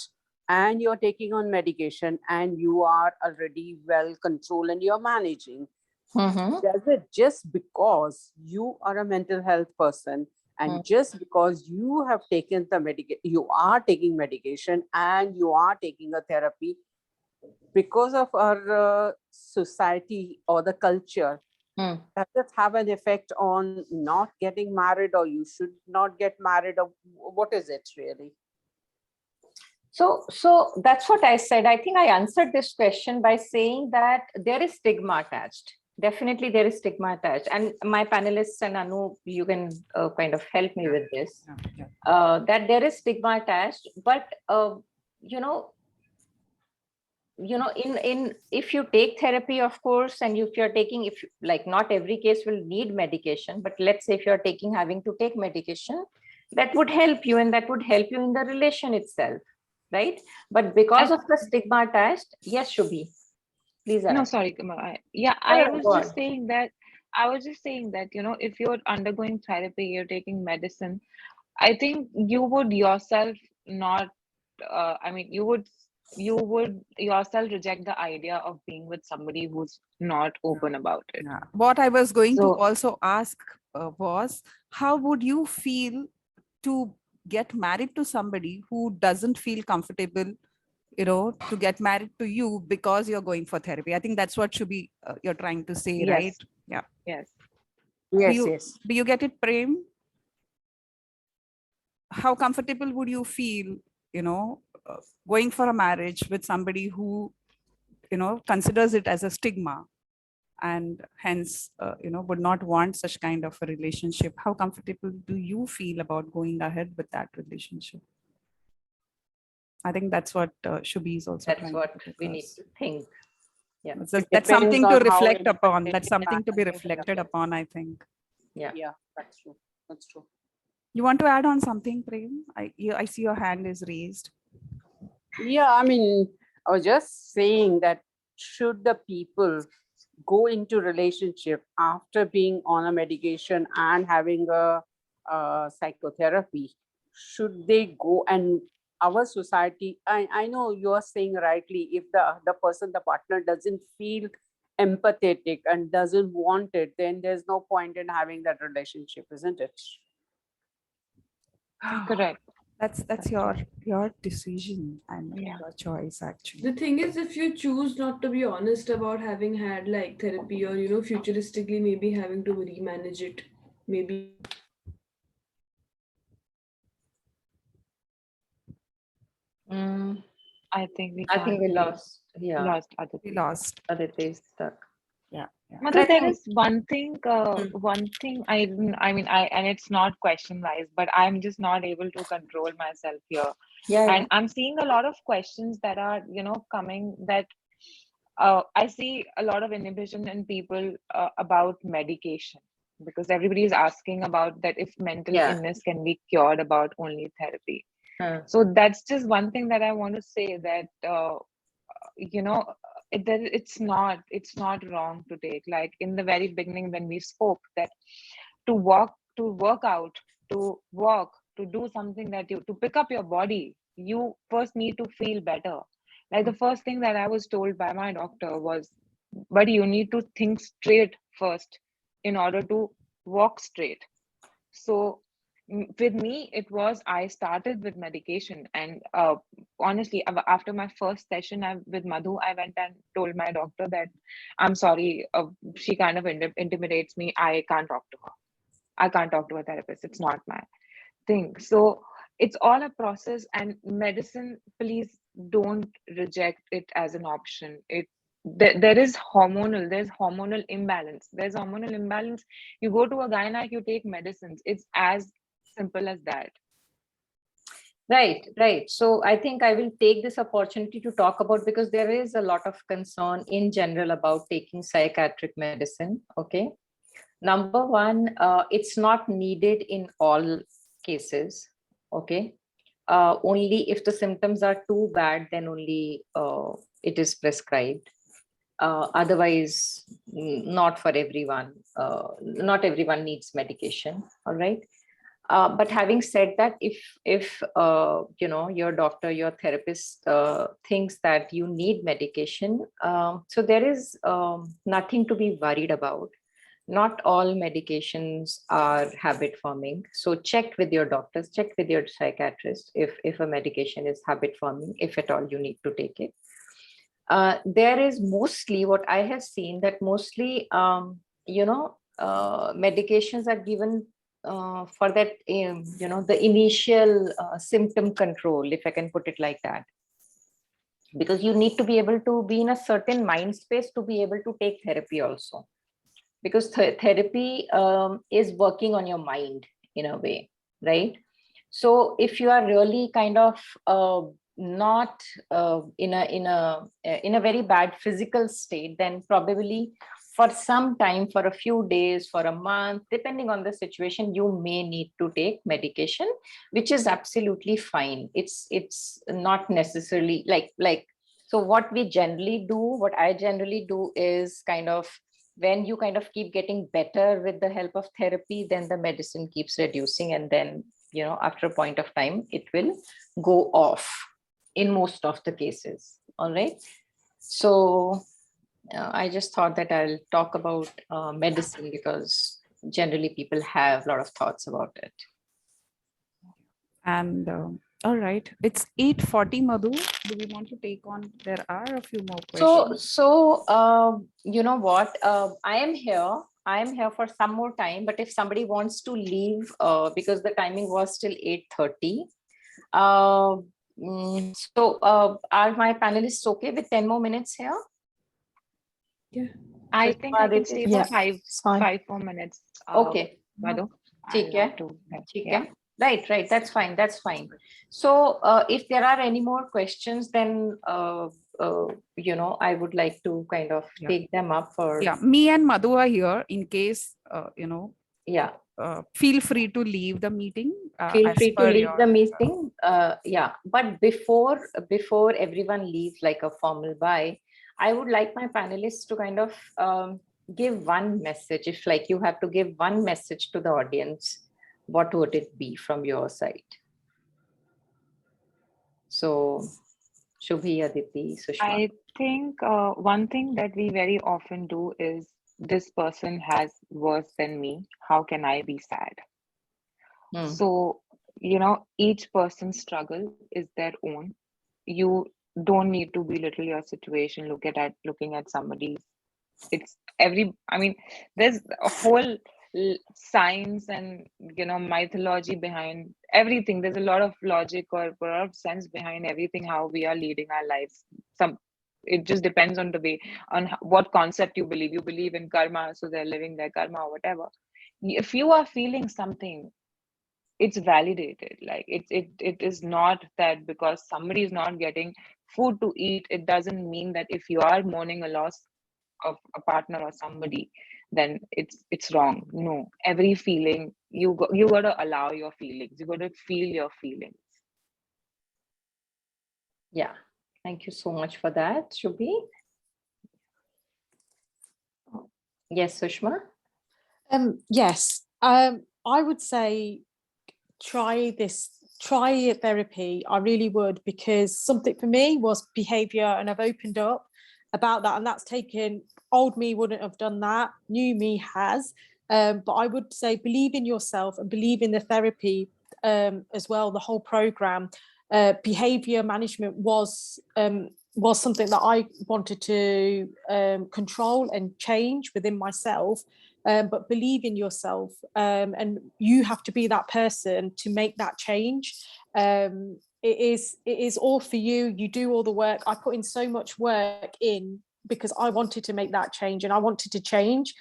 and you're taking on medication and you are already well controlled and you're managing. Does it just because you are a mental health person and just because you have taken the medication, you are taking medication and you are taking a therapy, because of our society or the culture, does it have an effect on not getting married, or you should not get married, or what is it really? So that's what I said. I think I answered this question by saying that there is stigma attached. Definitely there is stigma attached. And my panelists and Anu, you can kind of help me with this, that there is stigma attached, but, in if you take therapy, of course, and if you're taking, if like not every case will need medication, but let's say if you're having to take medication, that would help you and that would help you in the relation itself, right? But because of the stigma attached, yes, Shubhi, please. No, sorry. I was just saying that, if you're undergoing therapy, you're taking medicine, I think you would yourself not, you would yourself reject the idea of being with somebody who's not open about it. Yeah. What I was going to also ask was, how would you feel to get married to somebody who doesn't feel comfortable, to get married to you because you're going for therapy. I think that's what should be you're trying to say, Yes. right? Yeah. Yes. Yes. Do you get it, Prem? How comfortable would you feel, going for a marriage with somebody who, considers it as a stigma and hence, would not want such kind of a relationship? How comfortable do you feel about going ahead with that relationship? I think that's what Shubhi is also That's trying what to we need discuss. to think. Yeah. That's something to on how reflect upon. independent That's you something to be are. reflected upon, I think. Yeah. Yeah, that's true. That's true. You want to add on something, Prem? I see your hand is raised. Yeah, I mean, I was just saying that should the people go into relationship after being on a medication and having a psychotherapy, should they go? And our society, I know you're saying rightly, if the person, the partner doesn't feel empathetic and doesn't want it, then there's no point in having that relationship, isn't it? Correct. That's your decision and your choice, actually. The thing is, if you choose not to be honest about having had like therapy, or futuristically maybe having to remanage it, maybe. I think we lost. Yeah. Lost Aditi. We lost. Aditi is stuck. Yeah. Mother, there is one thing and it's not question wise, but I'm just not able to control myself here. Yeah. And I'm seeing a lot of questions that are, coming that I see a lot of inhibition in people about medication, because everybody is asking about that if mental illness can be cured about only therapy. So that's just one thing that I want to say, that it's not wrong to take, like in the very beginning when we spoke, that to work out, to walk, to do something to pick up your body, you first need to feel better. Like the first thing that I was told by my doctor was, but you need to think straight first in order to walk straight. So with me, it was, I started with medication, and honestly, after my first session with Madhu, I went and told my doctor that I'm sorry, she kind of intimidates me. I can't talk to her. I can't talk to a therapist. It's not my thing. So it's all a process, and medicine, please don't reject it as an option. There's hormonal imbalance. There's hormonal imbalance. You go to a gynec, you take medicines. It's as simple as that. Right. So I think I will take this opportunity to talk about, because there is a lot of concern in general about taking psychiatric medicine. Okay. Number one, it's not needed in all cases. Okay. Only if the symptoms are too bad, then only it is prescribed. Otherwise, not for everyone. Not everyone needs medication. All right. But having said that, if your doctor, your therapist thinks that you need medication, so there is nothing to be worried about. Not all medications are habit forming. So check with your doctors, check with your psychiatrist if a medication is habit forming, if at all you need to take it. There is mostly what I have seen, that mostly medications are given for that, the initial symptom control, if I can put it like that. Because you need to be able to be in a certain mind space to be able to take therapy also. Because therapy is working on your mind in a way, right? So if you are really kind of not in a very bad physical state, then probably for some time, for a few days, for a month, depending on the situation, you may need to take medication, which is absolutely fine. It's not necessarily like so what I generally do is kind of, when you kind of keep getting better with the help of therapy, then the medicine keeps reducing, and then after a point of time it will go off in most of the cases. All right. So I just thought that I'll talk about medicine, because generally people have a lot of thoughts about it. And all right, it's 8:40, Madhu. Do we want to take on? There are a few more questions. You know what? I am here. I am here for some more time, but if somebody wants to leave, because the timing was till 8:30. Are my panelists okay with 10 more minutes here? Yeah. I think I can stay for Yeah, five it's fine. 4 minutes. Okay. Madhu, ठीक I'll है, have to- ठीक yeah. है. Right, that's fine, that's fine. So if there are any more questions, then you know, I would like to kind of Yeah. take them up for, Yeah, me and Madhu are here in case, you know, yeah, feel free to leave the meeting. feel as free to per leave your, the meeting. Yeah, but before everyone leaves like a formal bye, I would like my panelists to kind of give one message. If like you have to give one message to the audience, what would it be from your side? So Shubhi, Aditi, Sushma. I think one thing that we very often do is, this person has worse than me. How can I be sad? Hmm. So, you know, each person's struggle is their own. You don't need to belittle your situation, looking at somebody's. It's I mean, there's a whole science and, you know, mythology behind everything. There's a lot of logic or a lot of sense behind everything, how we are leading our lives. It just depends on the way, on what concept you believe. You believe in karma, so they're living their karma or whatever. If you are feeling something, it's validated. Like it is not that because somebody is not getting food to eat, it doesn't mean that if you are mourning a loss of a partner or somebody, then it's wrong. No, every feeling, you got to allow your feelings, you got to feel your feelings. Yeah, thank you so much for that, Shubhi. Yes, Sushma. Yes. I would say try therapy. I really would, because something for me was behavior, and I've opened up about that, and that's taken, old me wouldn't have done that, new me has. But I would say believe in yourself and believe in the therapy as well, the whole program. Behavior management was something that I wanted to control and change within myself. But believe in yourself, and you have to be that person to make that change. It is all for you. You do all the work. I put in so much work in because I wanted to make that change, and I wanted to change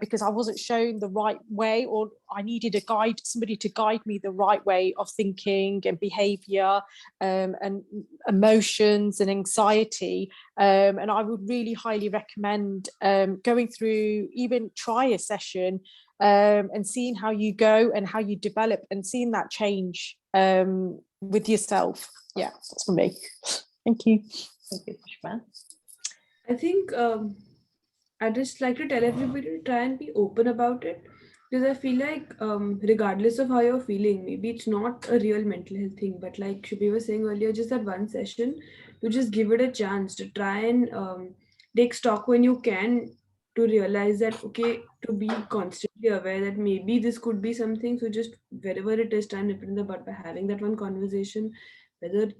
because I wasn't shown the right way, or I needed a guide, somebody to guide me the right way of thinking and behavior and emotions and anxiety. And I would really highly recommend going through, even try a session and seeing how you go and how you develop and seeing that change with yourself. Yeah, that's for me. Thank you. Thank you, Sushma. I think I just like to tell everybody to try and be open about it, because I feel like regardless of how you're feeling, maybe it's not a real mental health thing, but like Shubhi was saying earlier, just that one session, you just give it a chance to try and take stock when you can, to realize that, okay, to be constantly aware that maybe this could be something. So just wherever it is, try and nip it in the bud by having that one conversation, whether,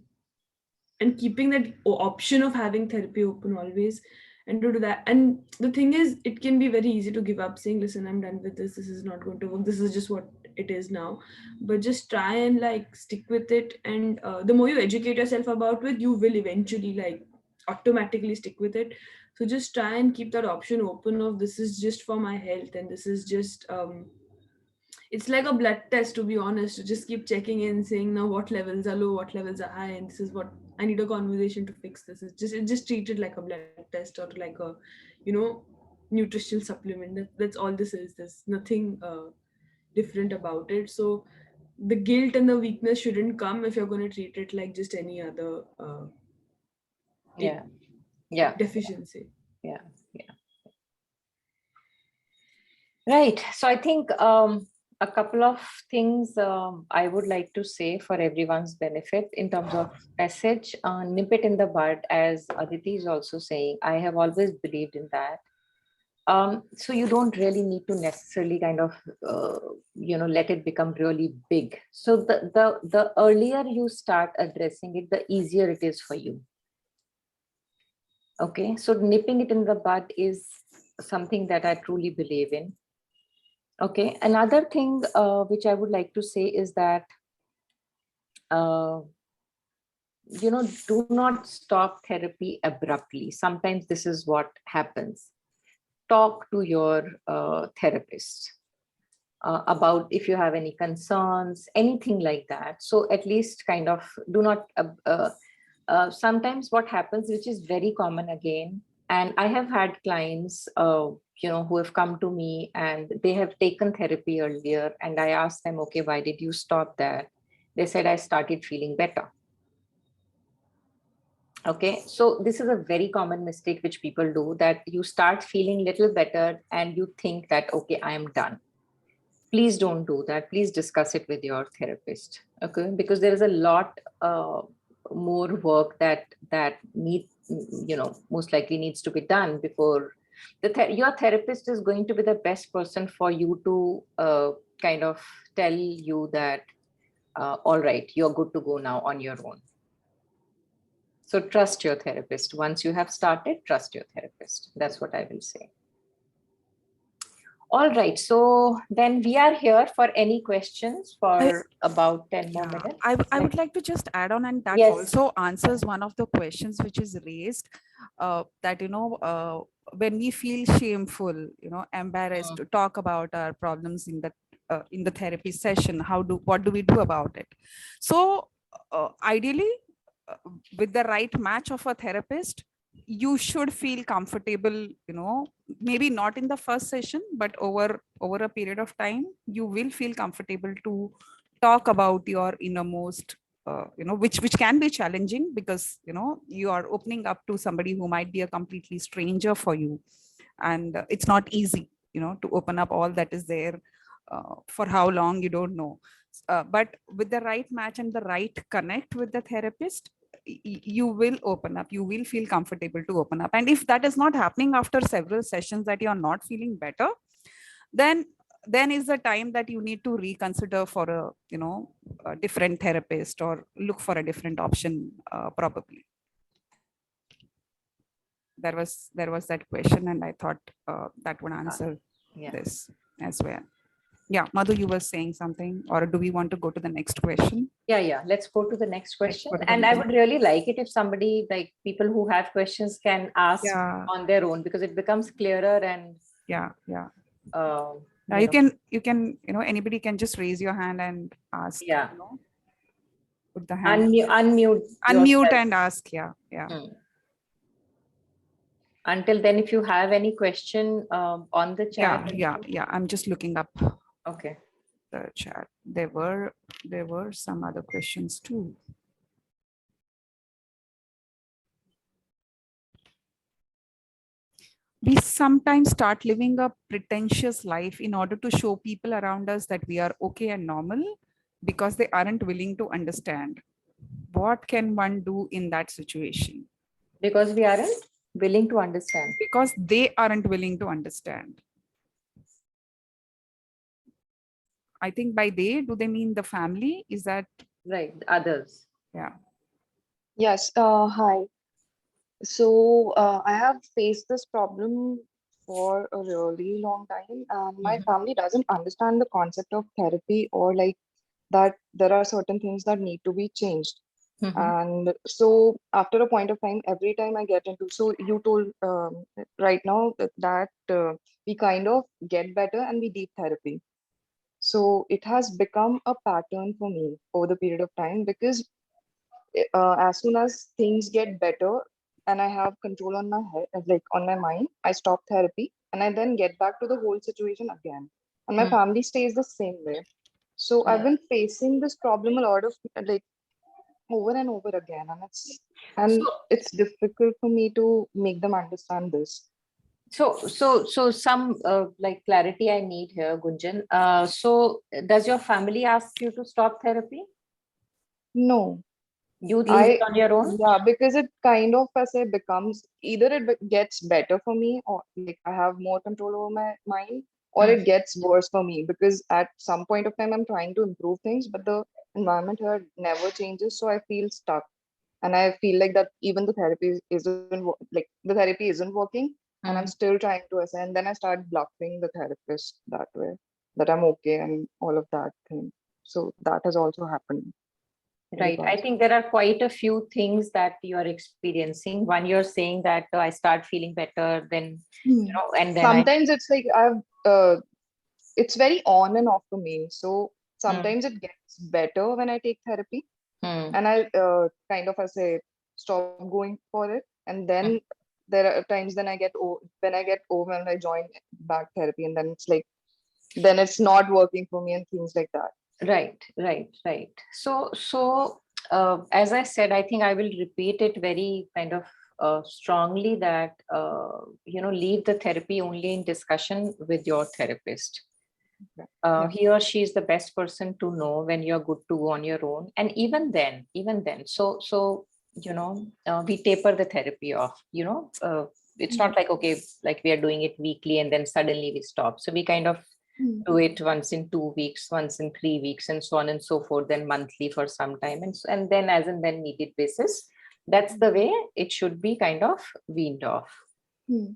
and keeping that option of having therapy open always, and to do that. And the thing is, it can be very easy to give up, saying, listen, I'm done with this is not going to work, this is just what it is now. But just try and like stick with it, and the more you educate yourself about it, you will eventually like automatically stick with it. So just try and keep that option open of, this is just for my health, and this is just it's like a blood test, to be honest, to just keep checking in, saying now what levels are low, what levels are high, and this is what I need a conversation to fix this. It's just treated like a blood test, or like a, you know, nutritional supplement. That's all this is. There's nothing different about it. So the guilt and the weakness shouldn't come if you're going to treat it like just any other deficiency. Yeah. Right. So I think a couple of things I would like to say for everyone's benefit in terms of message, nip it in the bud, as Aditi is also saying. I have always believed in that. So you don't really need to necessarily kind of, let it become really big. So the earlier you start addressing it, the easier it is for you. Okay, so nipping it in the bud is something that I truly believe in. Okay, another thing which I would like to say is that, do not stop therapy abruptly. Sometimes this is what happens. Talk to your therapist about if you have any concerns, anything like that. So at least kind of do not, sometimes what happens, which is very common again, and I have had clients, who have come to me and they have taken therapy earlier, and I asked them, okay, why did you stop that? They said, I started feeling better. Okay, so this is a very common mistake which people do, that you start feeling little better and you think that, okay, I am done. Please don't do that. Please discuss it with your therapist. Okay, because there is a lot more work that most likely needs to be done before your therapist is going to be the best person for you to kind of tell you that, all right, you're good to go now on your own. So trust your therapist. Once you have started, trust your therapist. That's what I will say. All right. So then we are here for any questions for about 10 more minutes. I would like to just add on, and that Yes. also answers one of the questions which is raised, that, when we feel shameful, embarrassed to talk about our problems in the therapy session, what do we do about it? So ideally, with the right match of a therapist, you should feel comfortable, maybe not in the first session, but over a period of time, you will feel comfortable to talk about your innermost, which can be challenging, because, you are opening up to somebody who might be a completely stranger for you. And it's not easy, to open up all that is there. For how long, you don't know. But with the right match and the right connect with the therapist, you will open up, you will feel comfortable to open up. And if that is not happening after several sessions, that you are not feeling better, then is the time that you need to reconsider for a different therapist, or look for a different option, probably. There was that question, and I thought that would answer this as well. Yeah, Madhu, you were saying something, or do we want to go to the next question? Yeah. Let's go to the next question. And I would really like it if somebody, like people who have questions, can ask on their own, because it becomes clearer. And you can anybody can just raise your hand and ask. Put the hand. Unmute and ask. Yeah. Until then, if you have any question on the chat. Yeah. I'm just looking up. Okay. The chat. There were some other questions too. We sometimes start living a pretentious life in order to show people around us that we are okay and normal, because they aren't willing to understand. What can one do in that situation? Because we aren't willing to understand. Because they aren't willing to understand. I think by they, do they mean the family? Is that right? Others. Yeah. Yes. Hi. So I have faced this problem for a really long time, and my family doesn't understand the concept of therapy, or like that there are certain things that need to be changed. And so after a point of time, every time I get into, so you told right now that we kind of get better and we deep therapy. So it has become a pattern for me over the period of time, because as soon as things get better and I have control on my head, like on my mind, I stop therapy and I then get back to the whole situation again. And my family stays the same way. So I've been facing this problem a lot of like over and over again, and it's difficult for me to make them understand this. So some like clarity I need here, Gunjan. So does your family ask you to stop therapy? No. You leave it on your own? Yeah, because it kind of, as I becomes, either it gets better for me, or like I have more control over my mind, or it gets worse for me, because at some point of time I'm trying to improve things, but the environment here never changes, so I feel stuck. And I feel like that even the therapy like the therapy isn't working, and I'm still trying to assess. And then I start bluffing the therapist that way, that I'm okay and all of that thing. So that has also happened. Right. I think there are quite a few things that you are experiencing. One, you're saying that I start feeling better, then and then sometimes it's like it's very on and off for me. So sometimes it gets better when I take therapy, and I kind of, I say, stop going for it, and then there are times when I get overwhelmed, I join back therapy, and then it's like, then it's not working for me and things like that. Right. So as I said, I think I will repeat it very kind of strongly that leave the therapy only in discussion with your therapist. He or she is the best person to know when you're good to go on your own. And even then, so we taper the therapy off. It's not like, okay, like we are doing it weekly and then suddenly we stop. So we kind of do it once in 2 weeks, once in 3 weeks, and so on and so forth, then monthly for some time, and then as and when needed basis. That's the way it should be kind of weaned off.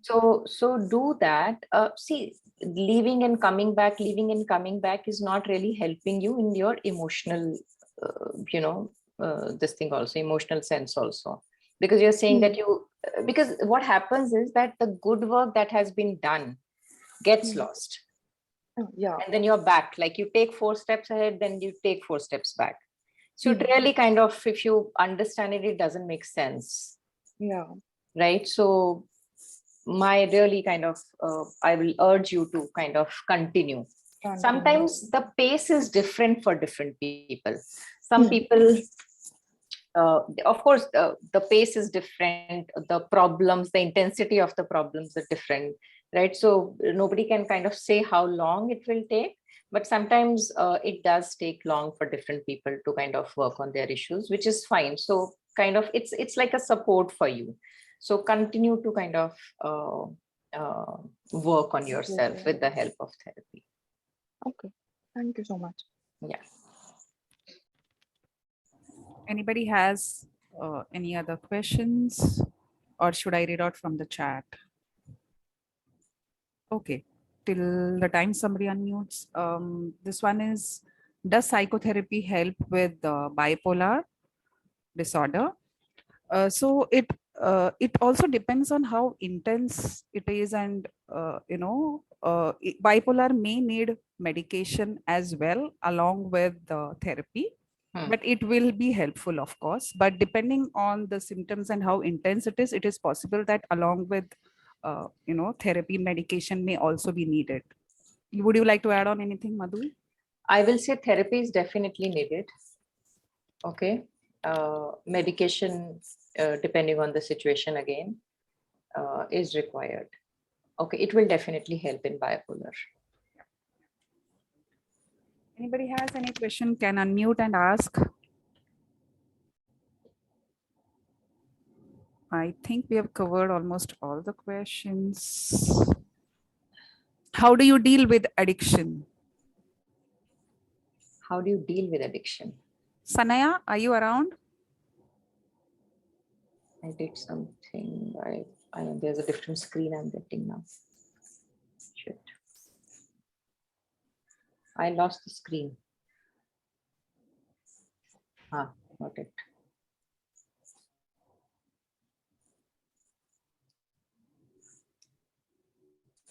So do that. See, leaving and coming back is not really helping you in your emotional, this thing also, emotional sense also, because you're saying that because what happens is that the good work that has been done gets lost. Yeah. And then you're back, like you take 4 steps ahead, then you take 4 steps back. So it really kind of, if you understand it, it doesn't make sense. Yeah. Right. So my really kind of, I will urge you to kind of continue. Sometimes the pace is different for different people. Some people, of course, the pace is different. The problems, the intensity of the problems are different. Right. So nobody can kind of say how long it will take, but sometimes it does take long for different people to kind of work on their issues, which is fine. So kind of, it's like a support for you. So continue to kind of work on yourself with the help of therapy. Okay. Thank you so much. Yeah. Anybody has any other questions, or should I read out from the chat? Okay, till the time somebody unmutes. This one is, does psychotherapy help with bipolar disorder? So it also depends on how intense it is, and bipolar may need medication as well along with the therapy. But it will be helpful, of course. But depending on the symptoms and how intense it is possible that along with therapy, medication may also be needed. Would you like to add on anything, Madhu? I will say therapy is definitely needed. Okay. Medication, depending on the situation again, is required. Okay, it will definitely help in bipolar. Anybody has any question can unmute and ask. I think we have covered almost all the questions. How do you deal with addiction? How do you deal with addiction? Sanaya, are you around? I did something. I know there's a different screen I'm getting now. Shit. I lost the screen. Got it.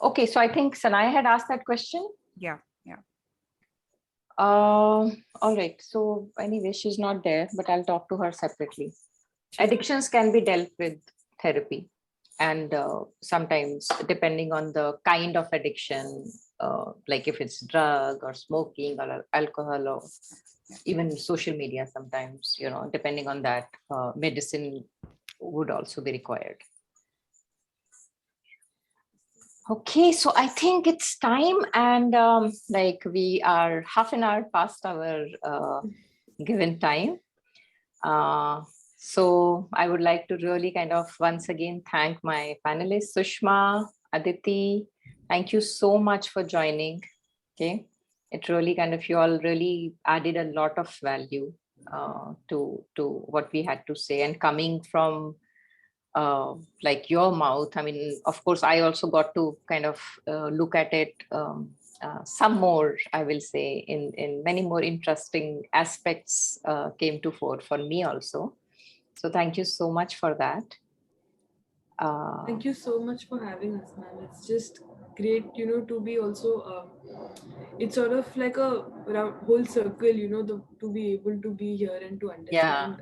Okay, so I think Sanaya had asked that question. Yeah. All right. So anyway, she's not there, but I'll talk to her separately. Addictions can be dealt with therapy, and sometimes depending on the kind of addiction, like if it's drug or smoking or alcohol or even social media, sometimes, depending on that, medicine would also be required. Okay, so I think it's time, and like we are half an hour past our given time. So I would like to really kind of once again thank my panelists, Sushma, Aditi. Thank you so much for joining. Okay, it really kind of, you all really added a lot of value to what we had to say, and coming from like your mouth. I mean, of course, I also got to kind of look at it some more, I will say, in many more interesting aspects came to fore for me also. So thank you so much for that. Thank you so much for having us, ma'am. It's just great, to be also, it's sort of like a whole circle, to be able to be here and to understand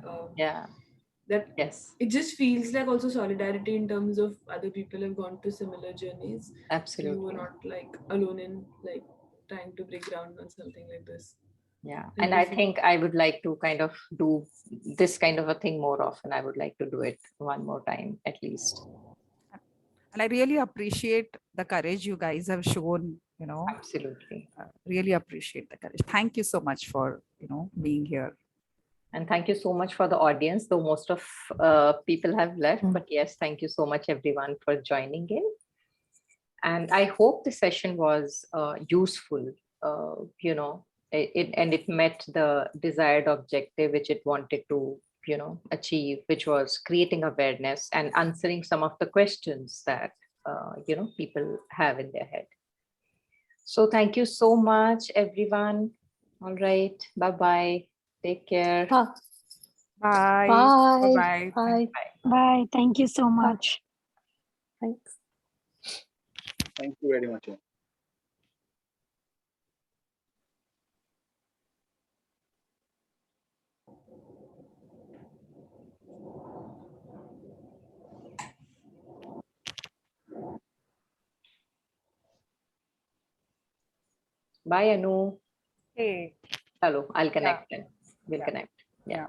that yes, it just feels like also solidarity in terms of other people have gone through similar journeys. absolutely. You were not like alone in like trying to break ground on something like this. Yeah, Thank and you I so think I would like to kind of do this kind of a thing more often. I would like to do it one more time at least. And I really appreciate the courage you guys have shown, Absolutely. Really appreciate the courage. Thank you so much for, being here. And thank you so much for the audience, though most of people have left, but yes, thank you so much everyone for joining in. And I hope the session was useful, and it met the desired objective which it wanted to, achieve, which was creating awareness and answering some of the questions that, people have in their head. So thank you so much, everyone. All right. Bye-bye. Take care. Bye. Bye. Bye-bye. Bye. Bye. Thank you so much. Thanks. Thank you very much. Bye, Anu. Hey. Hello, I'll connect then. We'll Yeah. connect. Yeah.